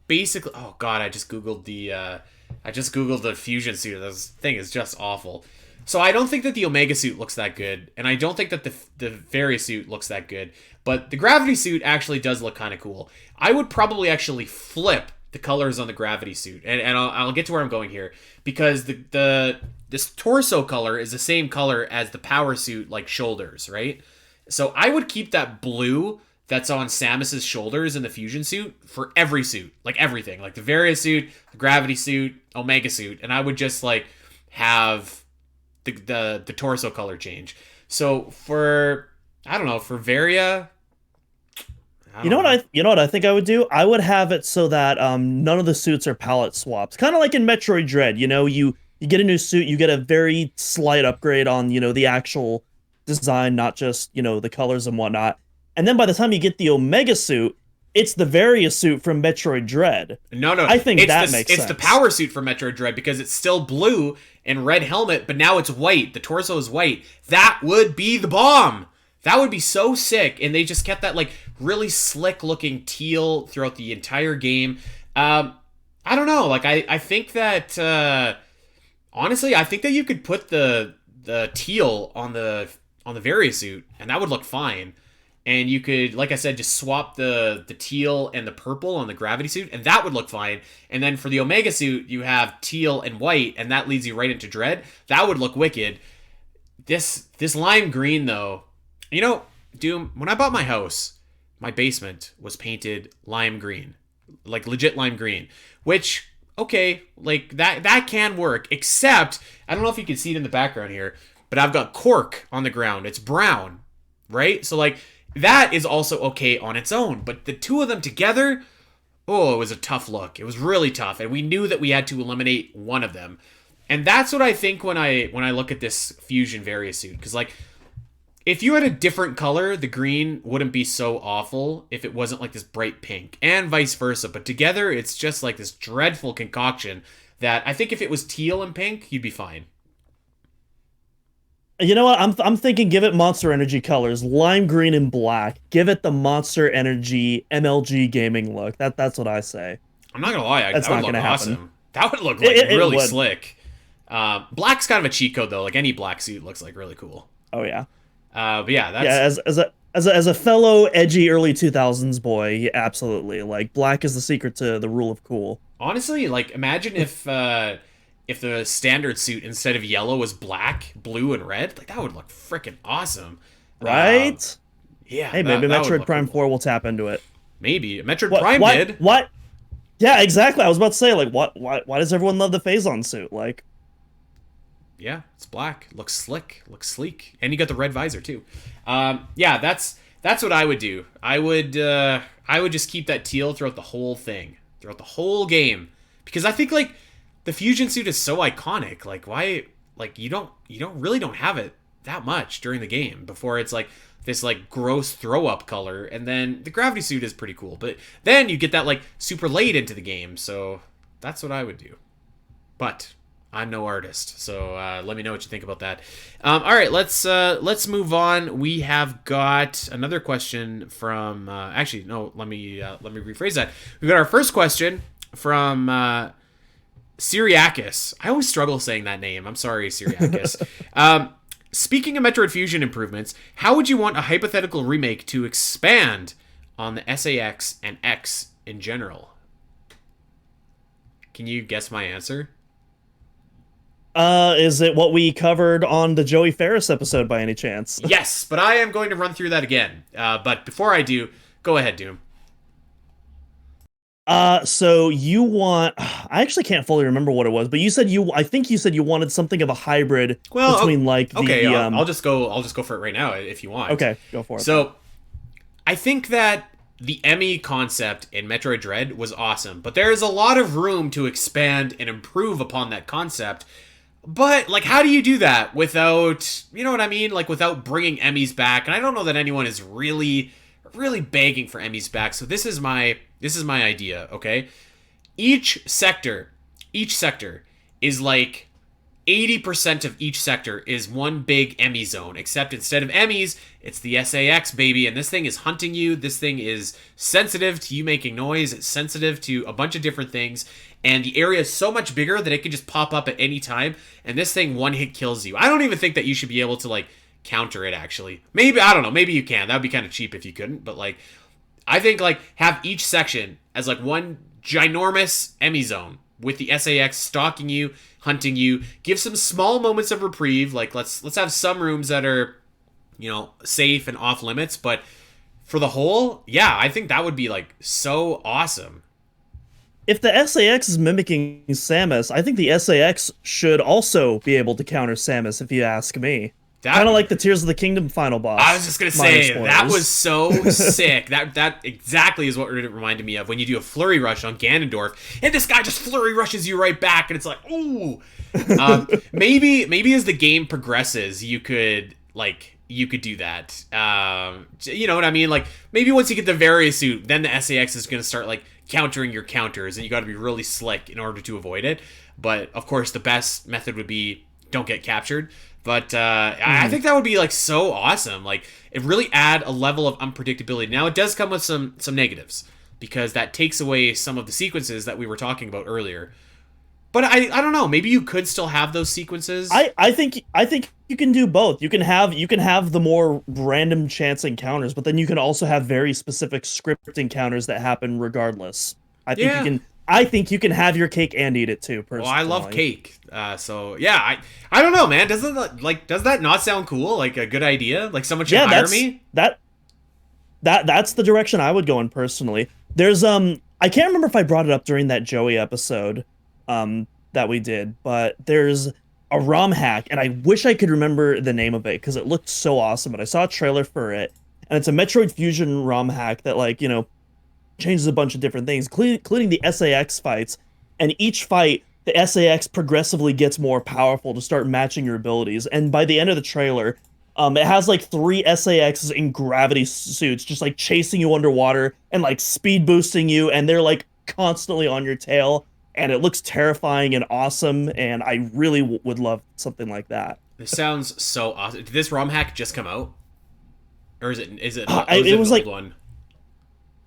basically. Oh God, I just googled the Fusion suit. This thing is just awful. So I don't think that the Omega suit looks that good, and I don't think that the Varia suit looks that good. But the Gravity suit actually does look kind of cool. I would probably actually flip the colors on the Gravity suit, and I'll get to where I'm going here because this torso color is the same color as the Power suit, like shoulders, right? So I would keep that blue that's on Samus's shoulders in the Fusion suit for every suit, like everything, like the Varia suit, the Gravity suit, Omega suit, and I would just like have the torso color change. So for Varia, You know what I think I would do? I would have it so that none of the suits are palette swaps. Kind of like in Metroid Dread, you get a new suit, you get a very slight upgrade on, the actual design, not just, the colors and whatnot. And then by the time you get the Omega suit, it's the Varia suit from Metroid Dread. No. I think that makes sense. It's the Power suit from Metroid Dread because it's still blue and red helmet, but now it's white. The torso is white. That would be the bomb. That would be so sick. And they just kept that like really slick looking teal throughout the entire game. I don't know. Like I think that honestly, I think that you could put the teal on the Varia suit and that would look fine. And you could, like I said, just swap the teal and the purple on the Gravity suit, and that would look fine. And then for the Omega suit, you have teal and white, and that leads you right into Dread. That would look wicked. This lime green, though, Doom, when I bought my house, my basement was painted lime green. Like legit lime green. Which, okay, like that can work, except, I don't know if you can see it in the background here, but I've got cork on the ground. It's brown, right? So, like, that is also okay on its own, but the two of them together, oh, it was a tough look. It was really tough, and we knew that we had to eliminate one of them. And that's what I think when I look at this Fusion Varia suit, because like, if you had a different color, the green wouldn't be so awful if it wasn't like this bright pink, and vice versa. But together, it's just like this dreadful concoction that I think if it was teal and pink, you'd be fine. You know what? I'm thinking give it Monster Energy colors, lime green and black. Give it the Monster Energy MLG gaming look. That's what I say. I'm not gonna lie, That's that not would look gonna awesome. happen. That would look like It really would. slick. Black's kind of a cheat code though. Like any black suit looks like really cool. Oh yeah. But yeah, that's As a fellow edgy early 2000s boy, yeah, absolutely. Like black is the secret to the rule of cool. honestly like imagine if the standard suit instead of yellow was black, blue, and red. Like that would look freaking awesome. Right? Yeah. Hey, maybe that would Metroid look Prime cool. 4 will tap into it. Maybe Metroid Prime what, did. What? Yeah, exactly. I was about to say, like, why does everyone love the Phazon suit? Like, Yeah, it's black. Looks slick. Looks sleek. And you got the red visor too. Yeah, that's what I would do. I would just keep that teal throughout the whole thing, throughout the whole game, because I think like the fusion suit is so iconic. Like why? Like you don't have it that much during the game before it's like this like gross throw up color, and then the gravity suit is pretty cool, but then you get that like super late into the game. So that's what I would do. But I'm no artist, so let me know what you think about that. All right, let's move on. We have got another question from. Actually, no. Let me rephrase that. We got our first question from Syriakis. I always struggle saying that name. I'm sorry, Syriakis. Speaking of Metroid Fusion improvements, how would you want a hypothetical remake to expand on the SAX and X in general? Can you guess my answer? is it what we covered on the Joey Ferris episode by any chance? Yes, but I am going to run through that again. But before I do, go ahead, Doom. So you want, I actually can't fully remember what it was, but I think you said you wanted something of a hybrid between like the, okay, I'll just go for it right now if you want. Okay, go for it. So I think that the Emmy concept in Metroid Dread was awesome, but there is a lot of room to expand and improve upon that concept. But, like, how do you do that without, you know what I mean? Like, without bringing Emmys back? And I don't know that anyone is really, really begging for Emmys back. So this is my idea, okay? Each sector is like 80% of each sector is one big Emmy zone, except instead of Emmys, it's the SAX, baby, and this thing is hunting you. This thing is sensitive to you making noise. It's sensitive to a bunch of different things, and the area is so much bigger that it can just pop up at any time, and this thing one-hit kills you. I don't even think that you should be able to, like, counter it, actually. Maybe, I don't know, maybe you can. That would be kind of cheap if you couldn't, but, like, I think, like, have each section as, like, one ginormous Emmy zone, with the SAX stalking you, hunting you. Give some small moments of reprieve. Like, let's have some rooms that are, you know, safe and off limits. But for the whole, yeah, I think that would be, like, so awesome. If the SAX is mimicking Samus, I think the SAX should also be able to counter Samus, if you ask me. Kind of like the Tears of the Kingdom final boss. I was just gonna say that was so sick. That exactly is what it reminded me of when you do a flurry rush on Ganondorf, and this guy just flurry rushes you right back, and it's like, ooh. Maybe as the game progresses, you could do that. You know what I mean? Like, maybe once you get the Varia Suit, then the SAX is gonna start, like, countering your counters, and you got to be really slick in order to avoid it. But of course, the best method would be don't get captured. But I think that would be, like, so awesome. Like, it really add a level of unpredictability. Now, it does come with some negatives, because that takes away some of the sequences that we were talking about earlier. But I don't know. Maybe you could still have those sequences. I think you can do both. You can have the more random chance encounters, but then you can also have very specific script encounters that happen regardless. I think you can have your cake and eat it too, personally. Well, I love cake. So yeah, I don't know, man. Does that not sound cool? Like, a good idea? Like, someone should hire me? That's the direction I would go in personally. There's I can't remember if I brought it up during that Joey episode that we did, but there's a ROM hack, and I wish I could remember the name of it because it looked so awesome, but I saw a trailer for it, and it's a Metroid Fusion ROM hack that, like, you know, changes a bunch of different things, including the SAX fights, and each fight, the SAX progressively gets more powerful to start matching your abilities, and by the end of the trailer, it has, like, 3 SAXs in gravity suits, just, like, chasing you underwater, and, like, speed boosting you, and they're, like, constantly on your tail, and it looks terrifying and awesome, and I really would love something like that. This sounds so awesome. Did this ROM hack just come out? Or is it it was, an like, old one?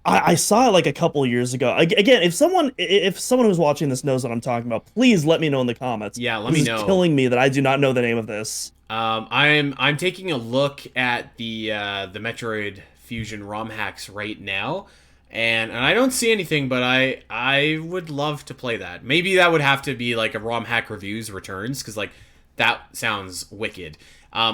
I saw it, like, a couple of years ago. Again, if someone who's watching this knows what I'm talking about, please let me know in the comments. Yeah, let me know. It's killing me that I do not know the name of this. I'm taking a look at the Metroid Fusion ROM hacks right now, and I don't see anything, but I would love to play that. Maybe that would have to be, like, a ROM hack reviews returns, because, like, that sounds wicked.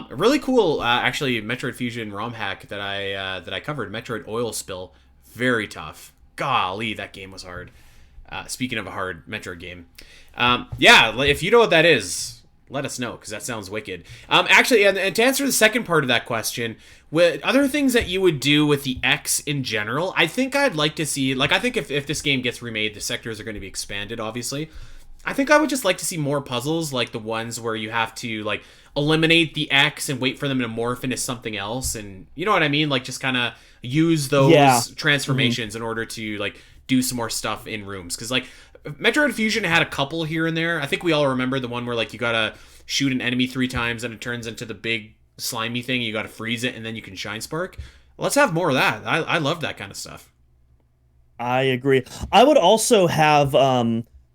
Really cool, actually, Metroid Fusion ROM hack that I covered, Metroid Oil Spill. Very tough. Golly, that game was hard. Speaking of a hard Metroid game. Yeah, if you know what that is, let us know, because that sounds wicked. Actually, and to answer the second part of that question, with other things that you would do with the X in general, I think I'd like to see, like, I think if this game gets remade, the sectors are going to be expanded, obviously. I think I would just like to see more puzzles, like the ones where you have to, like, eliminate the X and wait for them to morph into something else, and you know what I mean? Like, just kind of use those transformations in order to, like, do some more stuff in rooms. Because, like, Metroid Fusion had a couple here and there. I think we all remember the one where, like, you gotta shoot an enemy 3 times and it turns into the big slimy thing. You gotta freeze it and then you can shine spark. Let's have more of that. I love that kind of stuff. I agree. I would also have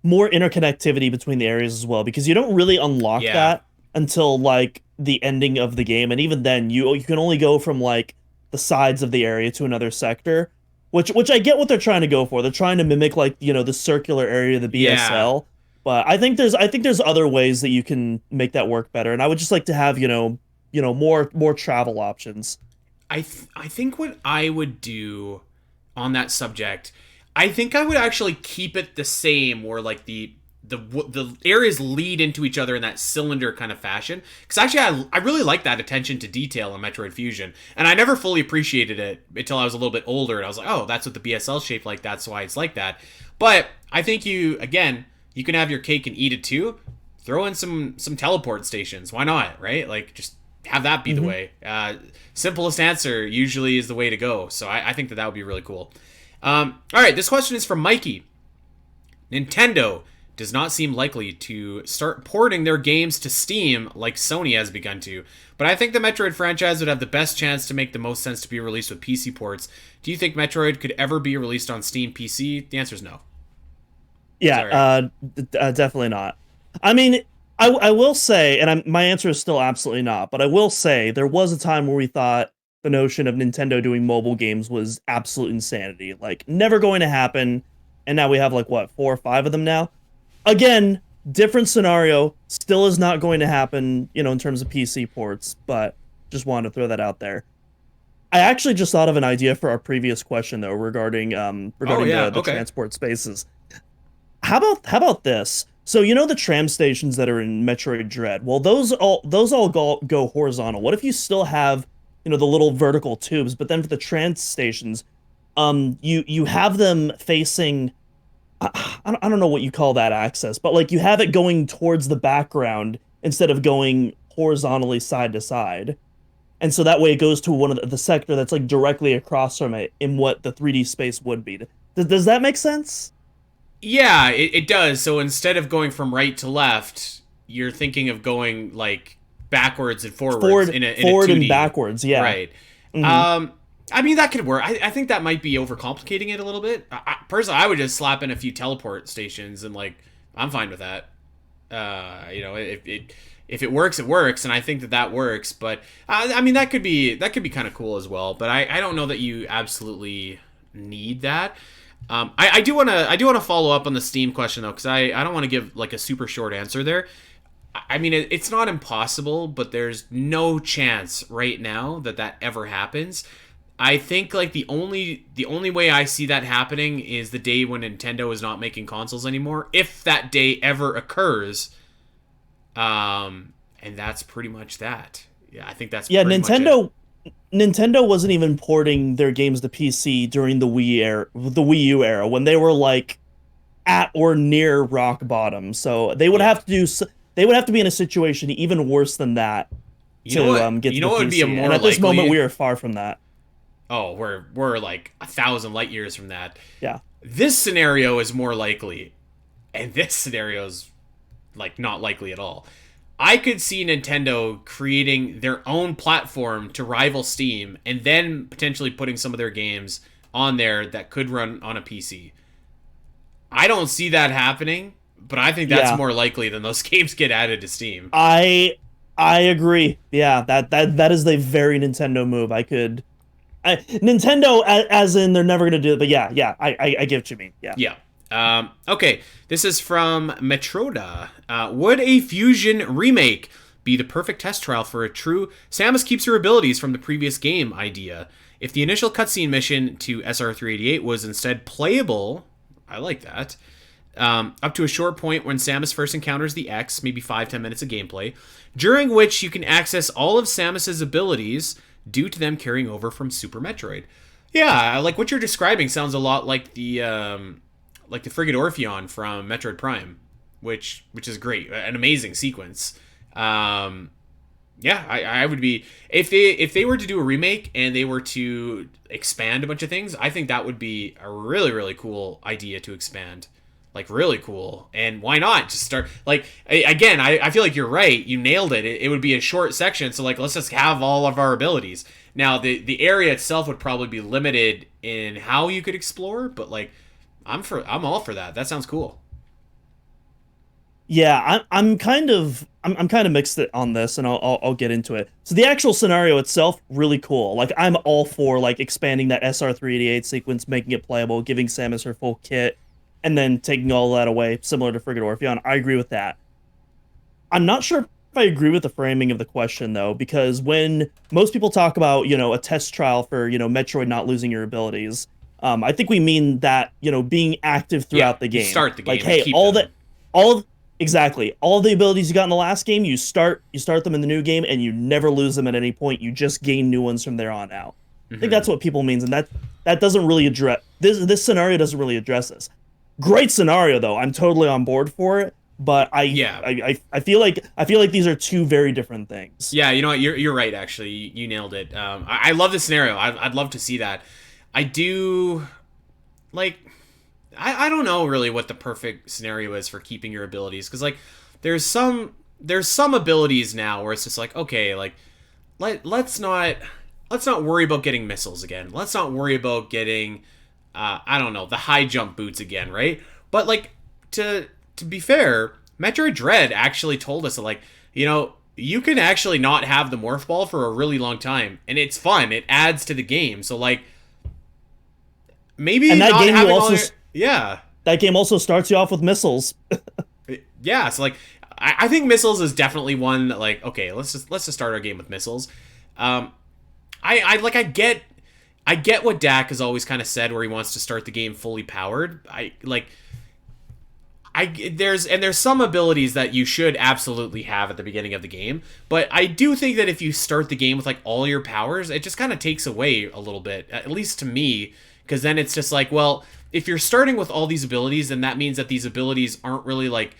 more interconnectivity between the areas as well, because you don't really unlock that until, like, the ending of the game, and even then you can only go from, like, the sides of the area to another sector, which I get what they're trying to go for. They're trying to mimic, like, you know, the circular area of the BSL, but I think there's other ways that you can make that work better, and I would just like to have, you know more travel options. I think what I would do on that subject, I think I would actually keep it the same, where, like, the the areas lead into each other in that cylinder kind of fashion. Because actually, I really like that attention to detail in Metroid Fusion, and I never fully appreciated it until I was a little bit older, and I was like, oh, that's what the BSL shaped like. That's why it's like that. But I think you can have your cake and eat it too. Throw in some teleport stations. Why not? Right? Like just have that be the way. Simplest answer usually is the way to go. So I think that would be really cool. All right, this question is from Mikey. Nintendo does not seem likely to start porting their games to Steam like Sony has begun to, but I think the Metroid franchise would have the best chance to make the most sense to be released with PC ports. Do you think Metroid could ever be released on Steam PC? The answer is no. Yeah, definitely not. I mean, I will say, and my answer is still absolutely not, but I will say there was a time where we thought the notion of Nintendo doing mobile games was absolute insanity. Like, never going to happen, and now we have, like, what, 4 or 5 of them now? Again, different scenario, still is not going to happen, in terms of PC ports, but just wanted to throw that out there. I actually just thought of an idea for our previous question, though, regarding the transport spaces. How about this? So the tram stations that are in Metroid Dread. Well, those all go horizontal. What if you still have the little vertical tubes, but then for the tram stations, you have them facing. I don't know what you call that access, but like you have it going towards the background instead of going horizontally side to side, and so that way it goes to one of the sector that's like directly across from it in what the 3D space would be. Does that make sense? Yeah, it does. So instead of going from right to left, you're thinking of going like backwards and forwards in a 2D. And backwards, yeah. Right. Mm-hmm. I mean, that could work. I think that might be overcomplicating it a little bit. Personally, I would just slap in a few teleport stations and like I'm fine with that. If it works, it works, and I think that works. But I mean, that could be kind of cool as well. But I don't know that you absolutely need that. I do want to follow up on the Steam question though, because I don't want to give like a super short answer there. I mean, it's not impossible, but there's no chance right now that ever happens. I think like the only way I see that happening is the day when Nintendo is not making consoles anymore, if that day ever occurs. And that's pretty much that. Yeah, I think that's pretty Nintendo. Much it. Nintendo wasn't even porting their games to PC during the Wii U era, when they were like at or near rock bottom. So they would have to be in a situation even worse than that get to the PC. Would be a more and at this moment, we are far from that. Oh, we're like 1,000 light years from that. Yeah. This scenario is more likely, and this scenario is like not likely at all. I could see Nintendo creating their own platform to rival Steam, and then potentially putting some of their games on there that could run on a PC. I don't see that happening, but I think that's more likely than those games get added to Steam. I agree. Yeah, that is a very Nintendo move. Nintendo, as in they're never going to do it, but yeah, I get what you mean. Yeah. Yeah. Okay, this is from Metroda. Would a Fusion remake be the perfect test trial for a true Samus keeps her abilities from the previous game idea? If the initial cutscene mission to SR388 was instead playable, I like that, up to a short point when Samus first encounters the X, maybe 5-10 minutes of gameplay, during which you can access all of Samus's abilities due to them carrying over from Super Metroid. Yeah, like what you're describing sounds a lot like the Frigate Orpheon from Metroid Prime, which is great, an amazing sequence. I would be, if they were to do a remake and they were to expand a bunch of things, I think that would be a really, really cool idea to expand. Like, really cool. And why not just start, like, again, I feel like you're right. You nailed it. It would be a short section, so, like, let's just have all of our abilities. Now, the area itself would probably be limited in how you could explore, but, like, I'm all for that. That sounds cool. Yeah, I'm kind of mixed on this, and I'll get into it. So the actual scenario itself, really cool. Like, I'm all for, like, expanding that SR388 sequence, making it playable, giving Samus her full kit, and then taking all that away, similar to Frigate Orpheon. I agree with that. I'm not sure if I agree with the framing of the question, though, because when most people talk about, a test trial for, Metroid not losing your abilities, I think we mean that, being active throughout the game. Start the game. Like, hey, all that... Exactly all the abilities you got in the last game, you start them in the new game, and you never lose them at any point. You just gain new ones from there on out. I think that's what people means, and that doesn't really address this scenario. Doesn't really address this. Great scenario though. I'm totally on board for it. But I feel like these are two very different things. Yeah, you know what? You're right. Actually, you nailed it. I love this scenario. I'd love to see that. I do, like, I don't know really what the perfect scenario is for keeping your abilities, because like there's some abilities now where it's just like, okay, like let's not worry about getting missiles again. Let's not worry about getting I don't know, the high jump boots again, right? But like to be fair, Metroid Dread actually told us that, like, you know, you can actually not have the morph ball for a really long time, and it's fun. It adds to the game. So like maybe and that not game having you also all yeah. That game also starts you off with missiles. Yeah, so like I think missiles is definitely one that, like, okay, let's just start our game with missiles. I get what Dak has always kind of said, where he wants to start the game fully powered. There's some abilities that you should absolutely have at the beginning of the game, but I do think that if you start the game with like all your powers, it just kind of takes away a little bit, at least to me, because then it's just like, well, if you're starting with all these abilities, then that means that these abilities aren't really like,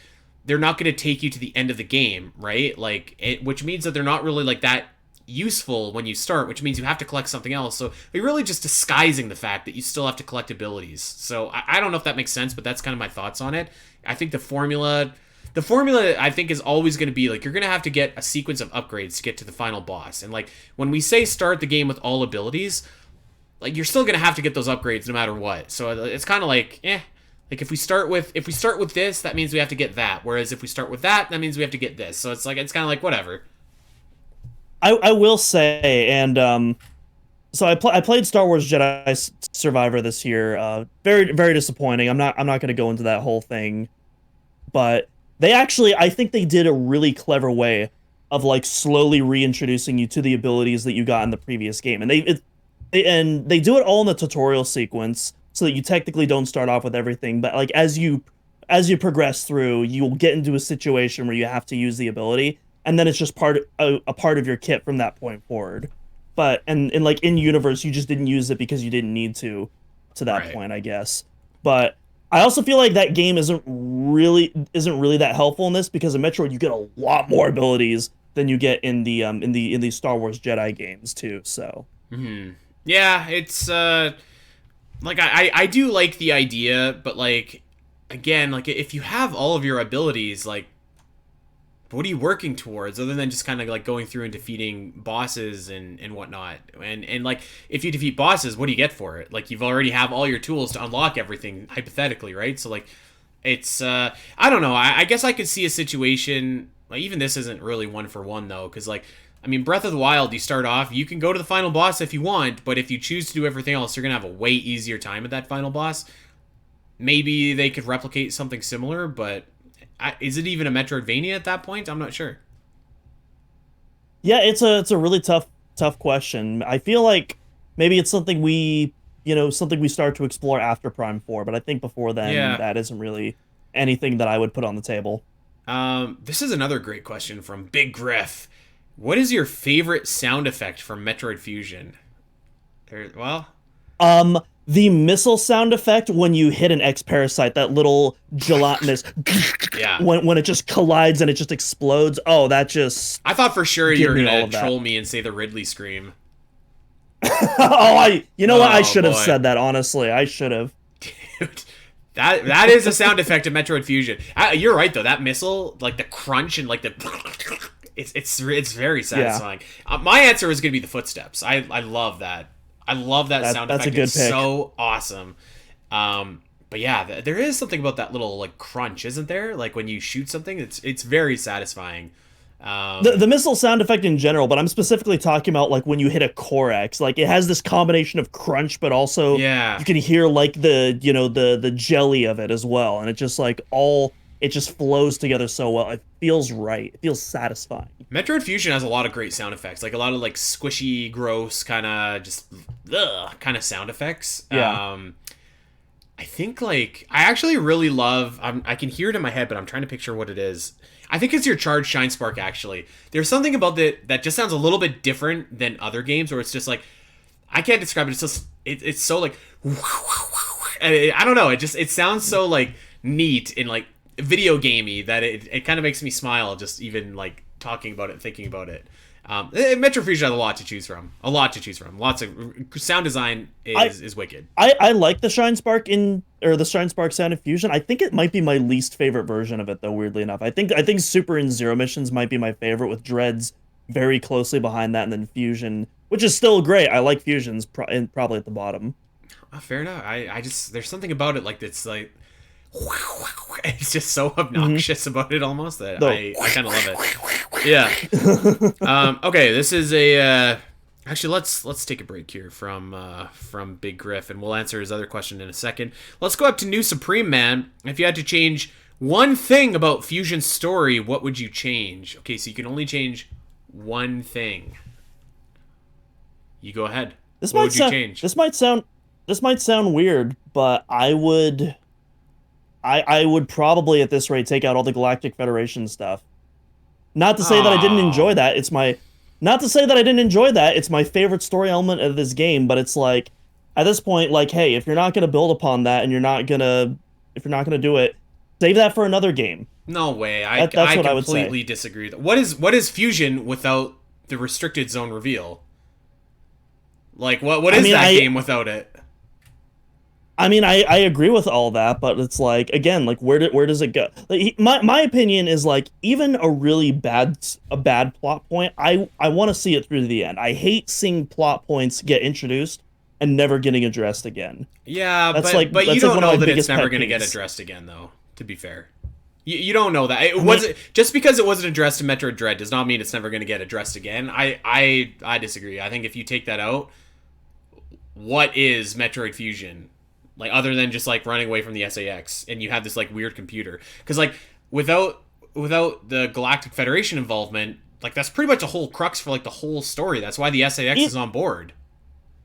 they're not going to take you to the end of the game, right? Like which means that they're not really like that useful when you start, which means you have to collect something else. So you're really just disguising the fact that you still have to collect abilities. So I don't know if that makes sense, but that's kind of my thoughts on it. I think the formula I think is always going to be like, you're going to have to get a sequence of upgrades to get to the final boss. And like when we say start the game with all abilities, like you're still going to have to get those upgrades no matter what. So it's kind of like, like if we start with this, that means we have to get that. Whereas if we start with that means we have to get this. So it's like, it's kind of like whatever. I will say, and so I played Star Wars Jedi Survivor this year. Very very disappointing. I'm not going to go into that whole thing, but I think they did a really clever way of like slowly reintroducing you to the abilities that you got in the previous game, and they do it all in the tutorial sequence, so that you technically don't start off with everything. But like as you progress through, you'll get into a situation where you have to use the ability, and then it's just a part of your kit from that point forward. But and like in universe, you just didn't use it because you didn't need to that point, I guess. But I also feel like that game isn't really that helpful in this, because in Metroid you get a lot more abilities than you get in the Star Wars Jedi games too. So yeah, it's like I do like the idea, but like again, like if you have all of your abilities, like what are you working towards other than just kind of like going through and defeating bosses and whatnot? And like if you defeat bosses, what do you get for it? Like you've already have all your tools to unlock everything, hypothetically, right? So like it's I don't know. I guess I could see a situation, like even this isn't really one for one though, because like I mean, Breath of the Wild, you start off, you can go to the final boss if you want, but if you choose to do everything else, you're gonna have a way easier time at that final boss. Maybe they could replicate something similar, but is it even a Metroidvania at that point? I'm not sure. Yeah, it's a really tough question. I feel like maybe it's something we start to explore after Prime 4, but I think before then, that isn't really anything that I would put on the table. This is another great question from Big Griff. What is your favorite sound effect from Metroid Fusion? The missile sound effect when you hit an X-Parasite, that little gelatinous when it just collides and it just explodes. Oh, that just... I thought for sure you were going to troll me and say the Ridley scream. What? I should have said that, honestly. I should have. Dude, that is a sound effect of Metroid Fusion. You're right, though. That missile, like the crunch and like the... It's very satisfying. Yeah. My answer is going to be the footsteps. I love that. I love that sound effect. That's a good pick. So awesome. But yeah, there is something about that little like crunch, isn't there? Like when you shoot something, it's very satisfying. The missile sound effect in general, but I'm specifically talking about like when you hit a Corex. Like it has this combination of crunch, but also you can hear like the jelly of it as well, and it just like it just flows together so well. It feels right. It feels satisfying. Metroid Fusion has a lot of great sound effects, like a lot of like squishy, gross kind of just kind of sound effects. Yeah. I think like I actually really love. I can hear it in my head, but I'm trying to picture what it is. I think it's your charged shine spark. Actually, there's something about that just sounds a little bit different than other games, where it's just like I can't describe it. It's just it's so like I don't know. It sounds so like neat and like video gamey that it kind of makes me smile just even like talking about it and thinking about it. Metroid Fusion has a lot to choose from. Lots of sound design is wicked. I like the Shine Spark the Shine Spark sound in Fusion. I think it might be my least favorite version of it though. Weirdly enough, I think Super and Zero missions might be my favorite, with Dreads very closely behind that, and then Fusion, which is still great. I like Fusion's probably at the bottom. Fair enough. I just there's something about it like it's like it's just so obnoxious about it almost that I kind of love it. Yeah. Okay, this is a actually let's take a break here from Big Griff, and we'll answer his other question in a second. Let's go up to New Supreme Man. If you had to change one thing about Fusion's story, what would you change? Okay, so you can only change one thing. You go ahead. What would you change? This might sound weird, but I would probably at this rate take out all the Galactic Federation stuff. Not to say that I didn't enjoy that. It's my favorite story element of this game, but it's like at this point, like, hey, if you're not gonna build upon that and if you're not gonna do it, save that for another game. No way. I completely disagree. What is Fusion without the restricted zone reveal? Like what is that game without it? I mean, I agree with all that, but it's like, again, like where does it go? Like, my opinion is like even a really bad plot point, I want to see it through to the end. I hate seeing plot points get introduced and never getting addressed again. Yeah, but you don't know that it's never going to get addressed again, though. To be fair, you don't know that just because it wasn't addressed in Metroid Dread does not mean it's never going to get addressed again. I disagree. I think if you take that out, what is Metroid Fusion? Like, other than just like running away from the SAX, and you have this like weird computer, because like without the Galactic Federation involvement, like that's pretty much a whole crux for like the whole story. That's why the SAX is on board.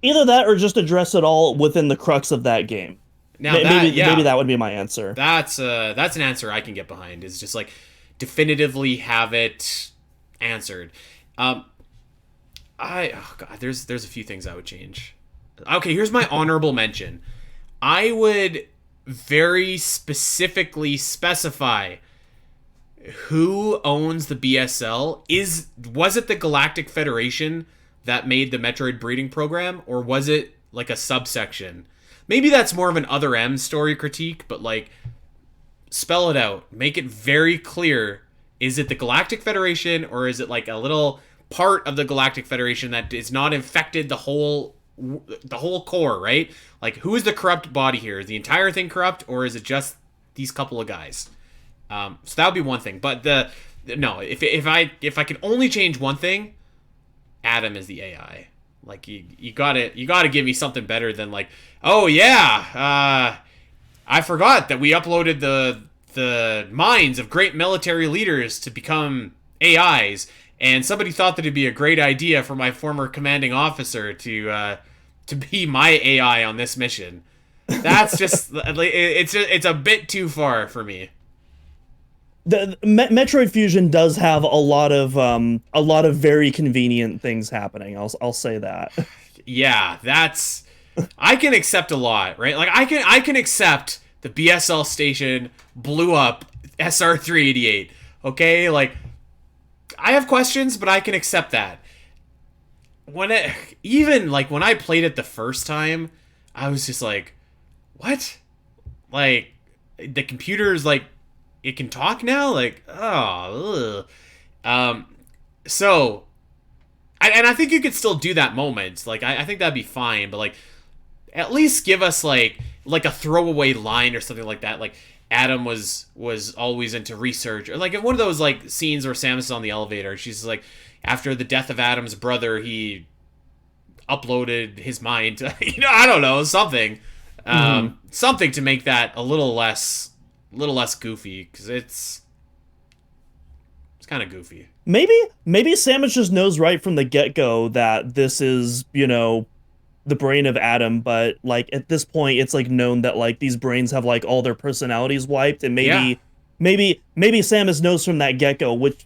Either that, or just address it all within the crux of that game. Now maybe that would be my answer. That's an answer I can get behind. Is just like definitively have it answered. Oh god, there's a few things I would change. Okay, here's my honorable mention. I would very specifically specify who owns the BSL. Was it the Galactic Federation that made the Metroid breeding program, or was it like a subsection? Maybe that's more of an Other M story critique, but like spell it out. Make it very clear. Is it the Galactic Federation, or is it like a little part of the Galactic Federation that is not infected the whole core, right? Like, who is the corrupt body here? Is the entire thing corrupt, or is it just these couple of guys? So that would be one thing. But if I could only change one thing, Adam is the AI. Like, you gotta give me something better than like, oh yeah, I forgot that we uploaded the minds of great military leaders to become AIs. And somebody thought that it'd be a great idea for my former commanding officer to be my AI on this mission. That's just it's a bit too far for me. The Metroid Fusion does have a lot of very convenient things happening. I'll say that. Yeah, that's I can accept a lot, right? Like I can accept the BSL station blew up SR388. Okay, like I have questions, but I can accept that. When I played it the first time, I was just like, what? Like, the computer's like, it can talk now? Like, oh, ugh. So, and I think you could still do that moment. Like, I think that'd be fine, but like, at least give us like a throwaway line or something like that. Like, Adam was always into research, or like one of those like scenes where Samus is on the elevator. She's like, after the death of Adam's brother, he uploaded his mind to, I don't know, something, something to make that a little less goofy, because it's kind of goofy. Maybe Samus just knows right from the get-go that this is, the brain of Adam, but like at this point, it's like known that like these brains have like all their personalities wiped, and Yeah. maybe Samus knows from that get go, which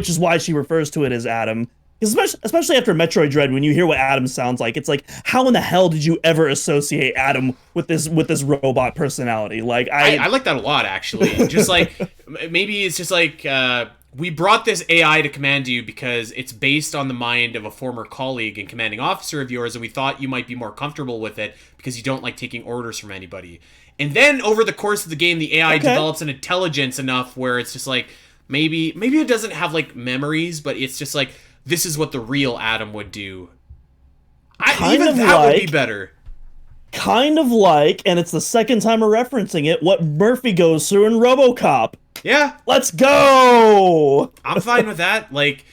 is why she refers to it as Adam. Especially after Metroid Dread, when you hear what Adam sounds like, it's like, how in the hell did you ever associate Adam with this robot personality? Like I like that a lot, actually. Just like, maybe it's just like, we brought this AI to command you because it's based on the mind of a former colleague and commanding officer of yours, and we thought you might be more comfortable with it because you don't like taking orders from anybody. And then over the course of the game, the AI develops an intelligence enough where it's just like, maybe it doesn't have like memories, but it's just like, this is what the real Adam would do. Even that would be better. Kind of like, and it's the second time we're referencing it, what Murphy goes through in RoboCop. Yeah. Let's go! I'm fine with that. Like,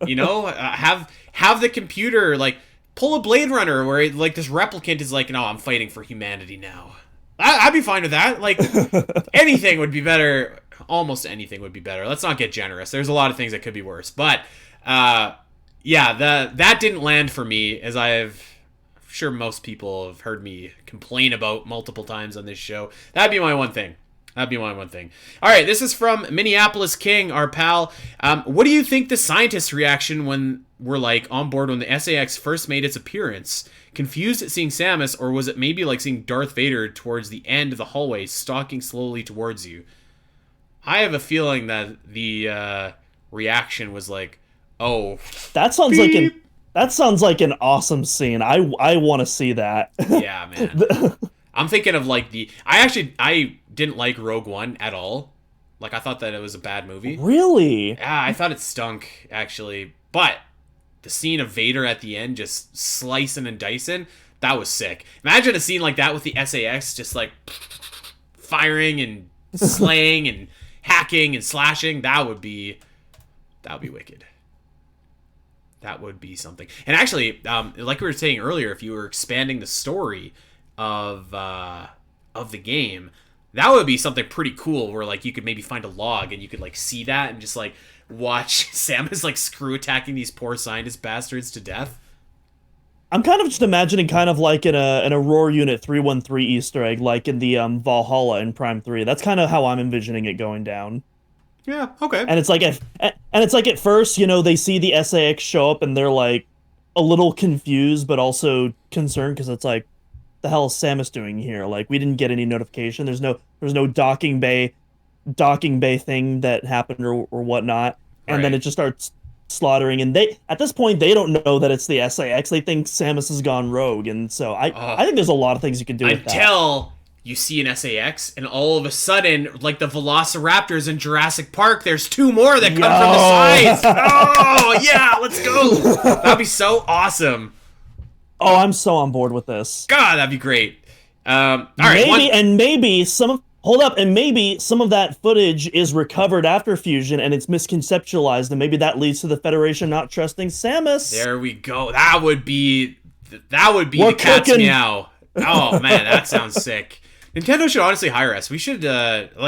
you know, have the computer, like, pull a Blade Runner where, like, this replicant is like, no, I'm fighting for humanity now. I'd be fine with that. Like, anything would be better. Almost anything would be better. Let's not get generous. There's a lot of things that could be worse. But, yeah, that didn't land for me, as I'm sure most people have heard me complain about multiple times on this show. That'd be my one thing. All right, this is from Minneapolis King, our pal. What do you think the scientists' reaction when were like on board when the SAX first made its appearance? Confused at seeing Samus, or was it maybe like seeing Darth Vader towards the end of the hallway, stalking slowly towards you? I have a feeling that the reaction was like, "Oh, that sounds like an awesome scene. I want to see that." Yeah, man. I'm thinking of like I didn't like Rogue One at all. Like, I thought that it was a bad movie. Really? Yeah, I thought it stunk, actually. But the scene of Vader at the end just slicing and dicing, that was sick. Imagine a scene like that with the SAX just like firing and slaying and hacking and slashing. That would be wicked. That would be something. And actually, like we were saying earlier, if you were expanding the story of the game, that would be something pretty cool where like you could maybe find a log and you could like see that and just like watch Samus like screw attacking these poor scientist bastards to death. I'm kind of just imagining kind of like in a Roar Unit 313 Easter egg, like in the Valhalla in Prime 3. That's kind of how I'm envisioning it going down. Yeah, okay. And it's like at first, you know, they see the SAX show up and they're like a little confused but also concerned because it's like, the hell is Samus doing here? Like, we didn't get any notification. There's no docking bay thing that happened or whatnot. And then it just starts slaughtering. And at this point they don't know that it's the SAX. They think Samus has gone rogue. And so I think there's a lot of things you can do with that. Until you see an SAX and all of a sudden, like the Velociraptors in Jurassic Park, there's two more that come from the sides. Oh yeah, let's go. That'd be so awesome. Oh, I'm so on board with this. God, that'd be great. All right, maybe some of that footage is recovered after Fusion and it's misconceptualized, and maybe that leads to the Federation not trusting Samus. There we go. That would be the cat's meow. Oh man, that sounds sick. Nintendo should honestly hire us. We should,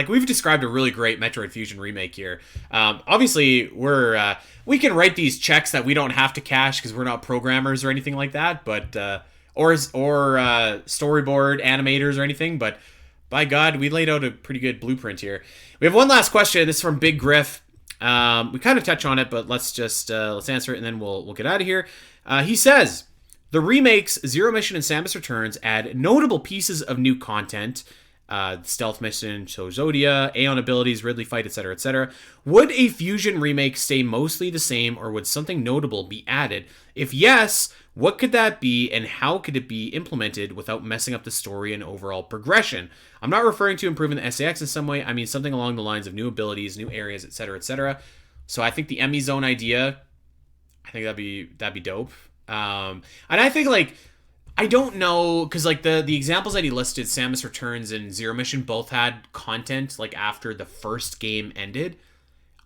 we've described a really great Metroid Fusion remake here. Obviously, we can write these checks that we don't have to cash because we're not programmers or anything like that, but or storyboard animators or anything. But by God, we laid out a pretty good blueprint here. We have one last question. This is from Big Griff. We kind of touch on it, but let's answer it and then we'll get out of here. He says, the remakes Zero Mission and Samus Returns add notable pieces of new content, stealth mission, Zodia, Aeon abilities, Ridley fight, etc., etc. Would a Fusion remake stay mostly the same, or would something notable be added? If yes, what could that be, and how could it be implemented without messing up the story and overall progression? I'm not referring to improving the SAX in some way. I mean something along the lines of new abilities, new areas, etc., etc. So I think the Emmy Zone idea, I think that'd be dope. And I think like, I don't know, because like the examples that he listed, Samus Returns and Zero Mission, both had content like after the first game ended.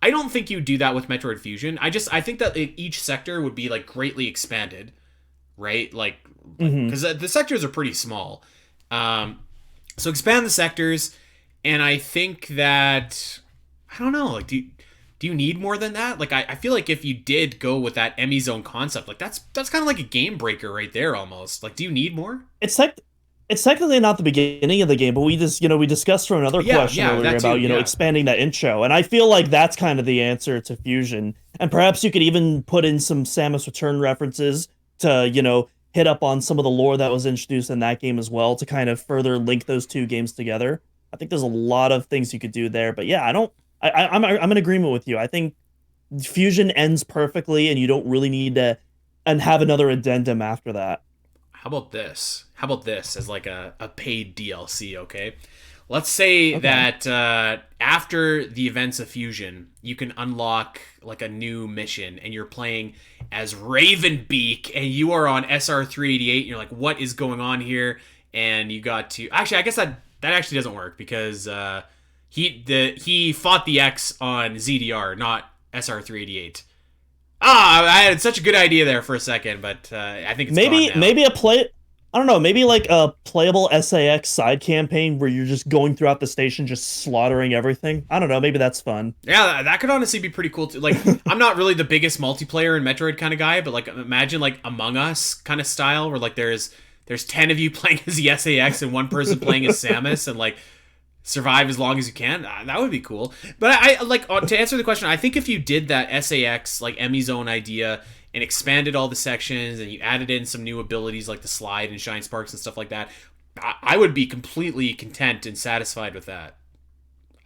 I don't think you do that with Metroid Fusion. I think that each sector would be like greatly expanded, right? Like, because the sectors are pretty small. So expand the sectors, and I think that, I don't know, like, do you need more than that? Like, I feel like if you did go with that Emmy Zone concept, like that's kind of like a game breaker right there almost. Like, do you need more? It's technically not the beginning of the game, but we just, we discussed from another question earlier about, expanding that intro. And I feel like that's kind of the answer to Fusion. And perhaps you could even put in some Samus Return references to, hit up on some of the lore that was introduced in that game as well to kind of further link those two games together. I think there's a lot of things you could do there. But yeah, I'm in agreement with you. I think Fusion ends perfectly and you don't really need to and have another addendum after that. How about this? How about this as like a paid DLC, okay? Let's say that after the events of Fusion, you can unlock like a new mission and you're playing as Ravenbeak and you are on SR388 and you're like, what is going on here? And you got to... Actually, I guess that actually doesn't work because he fought the X on ZDR, not SR388. I had such a good idea there for a second, but I think it's gone now. Maybe I don't know, maybe like a playable SAX side campaign where you're just going throughout the station just slaughtering everything. I don't know, maybe that's fun. Yeah, that could honestly be pretty cool too. Like, I'm not really the biggest multiplayer in Metroid kind of guy, but like imagine like Among Us kind of style where like there's 10 of you playing as the SAX and one person playing as Samus and like survive as long as you can. That would be cool. But I like to answer the question, I think if you did that SAX like Emmy Zone idea and expanded all the sections and you added in some new abilities like the slide and shine sparks and stuff like that, I would be completely content and satisfied with that.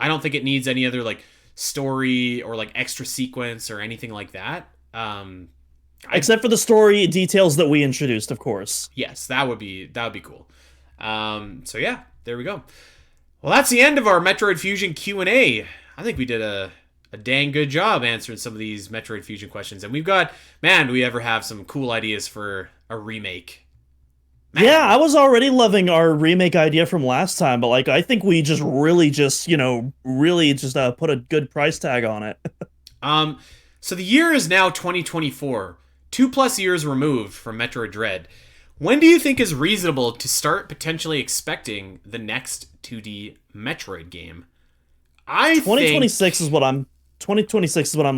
I don't think it needs any other like story or like extra sequence or anything like that. Except for the story details that we introduced, of course. Yes, that would be cool. So yeah, there we go. Well, that's the end of our Metroid Fusion Q&A. I think we did a dang good job answering some of these Metroid Fusion questions. And we've got, man, do we ever have some cool ideas for a remake? Man. Yeah, I was already loving our remake idea from last time, but like I think we just really put a good price tag on it. So the year is now 2024, 2+ years removed from Metroid Dread. When do you think is reasonable to start potentially expecting the next 2D Metroid game? 2026 is what I'm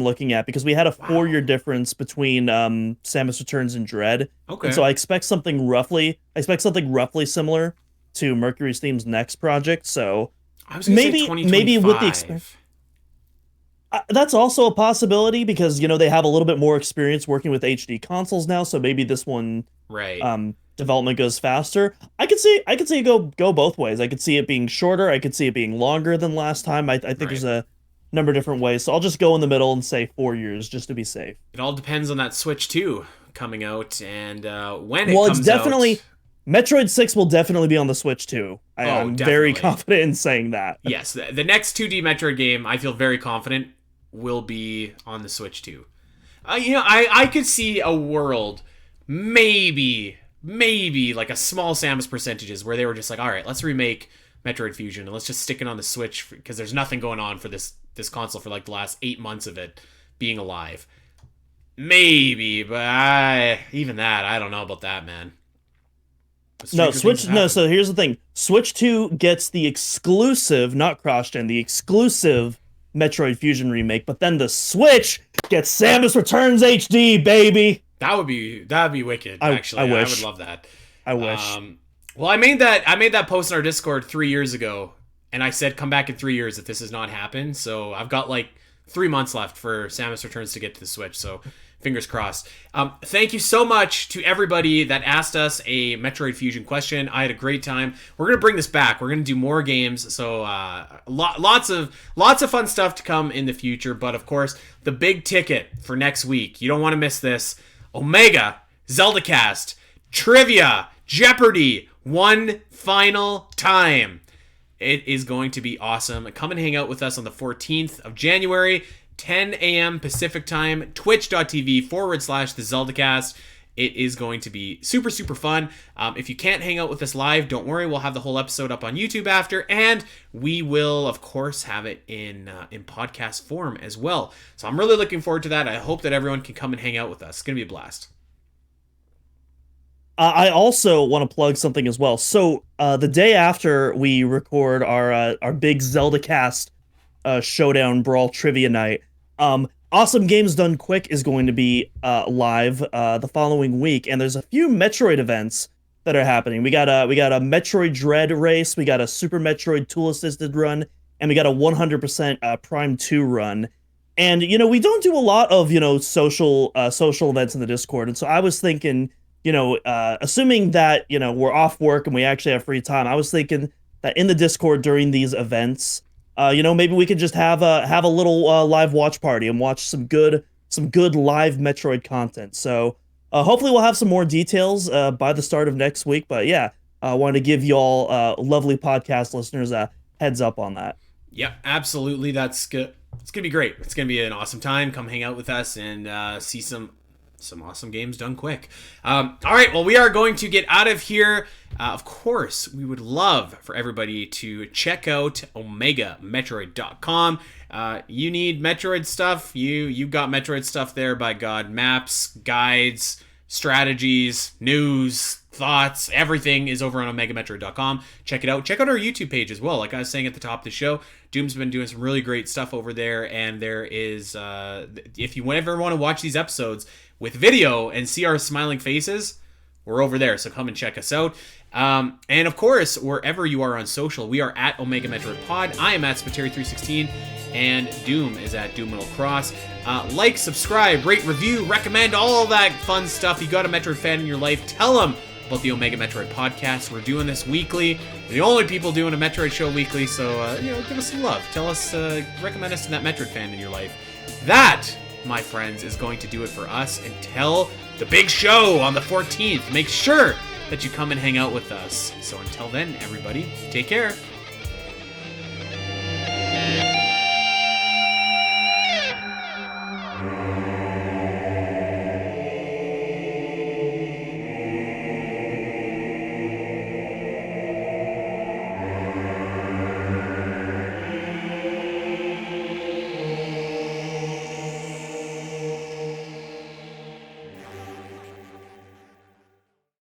looking at because we had a 4-year difference between Samus Returns and Dread. Okay. And so I expect something roughly similar to Mercury's Theme's next project. So I was gonna say maybe with the that's also a possibility because they have a little bit more experience working with HD consoles now, so maybe this one development goes faster. I could see it go both ways. I could see it being shorter, I could see it being longer than last time. I think there's a number of different ways, so I'll just go in the middle and say 4 years just to be safe. It all depends on that Switch 2 coming out and when it comes out. Metroid 6 will definitely be on the Switch too. I'm definitely. Very confident in saying that. Yes, the next 2D Metroid game, I feel very confident, will be on the Switch 2. I could see a world, maybe like a small Samus percentages where they were just like, all right, let's remake Metroid Fusion and let's just stick it on the Switch because there's nothing going on for this console for like the last 8 months of it being alive. Maybe, but even that, I don't know about that, man. So here's the thing. Switch 2 gets the exclusive, not cross-gen, the exclusive Metroid Fusion remake, but then the Switch gets Samus Returns HD, baby. That'd be wicked. Actually, I wish. I would love that. I wish. Well, I made that post in our Discord 3 years ago, and I said come back in 3 years if this has not happened. So I've got like 3 months left for Samus Returns to get to the Switch. So fingers crossed. Thank you so much to everybody that asked us a Metroid Fusion question. I had a great time. We're gonna bring this back. We're gonna do more games. So lots of fun stuff to come in the future. But of course, the big ticket for next week. You don't want to miss this. Omega, Zelda Cast, Trivia, Jeopardy, one final time. It is going to be awesome. Come and hang out with us on the 14th of January, 10 a.m. Pacific time, twitch.tv/the Zelda Cast. It is going to be super, super fun. If you can't hang out with us live, don't worry. We'll have the whole episode up on YouTube after, and we will, of course, have it in podcast form as well. So I'm really looking forward to that. I hope that everyone can come and hang out with us. It's going to be a blast. I also want to plug something as well. So the day after we record our big Zelda Cast Showdown Brawl Trivia Night, Awesome Games Done Quick is going to be live the following week, and there's a few Metroid events that are happening. We got a Metroid Dread race, we got a Super Metroid tool assisted run, and we got a 100% Prime 2 run. And we don't do a lot of social events in the Discord, and so I was thinking, assuming that we're off work and we actually have free time, I was thinking that in the Discord during these events, maybe we could just have a little live watch party and watch some good live Metroid content. So hopefully we'll have some more details by the start of next week. But yeah, I wanted to give y'all lovely podcast listeners a heads up on that. Yeah, absolutely. That's good. It's gonna be great. It's gonna be an awesome time. Come hang out with us and see some awesome games done quick. All right, well, we are going to get out of here. Of course, we would love for everybody to check out OmegaMetroid.com. You need Metroid stuff. You got Metroid stuff there, by God. Maps, guides, strategies, news, thoughts, everything is over on OmegaMetroid.com. Check it out. Check out our YouTube page as well. Like I was saying at the top of the show, Doom's been doing some really great stuff over there, and there is, if you ever want to watch these episodes with video and see our smiling faces, we're over there, so come and check us out. And of course, wherever you are on social, we are at Omega Metroid Pod. I am at Spateri316, and Doom is at Doominal Cross. Like, subscribe, rate, review, recommend, all that fun stuff. You got a Metroid fan in your life, tell them about the Omega Metroid podcast. We're doing this weekly. We're the only people doing a Metroid show weekly, so give us some love. Tell us, recommend us to that Metroid fan in your life. That, my friends, is going to do it for us until the big show on the 14th. Make sure that you come and hang out with us. So until then, everybody, take care.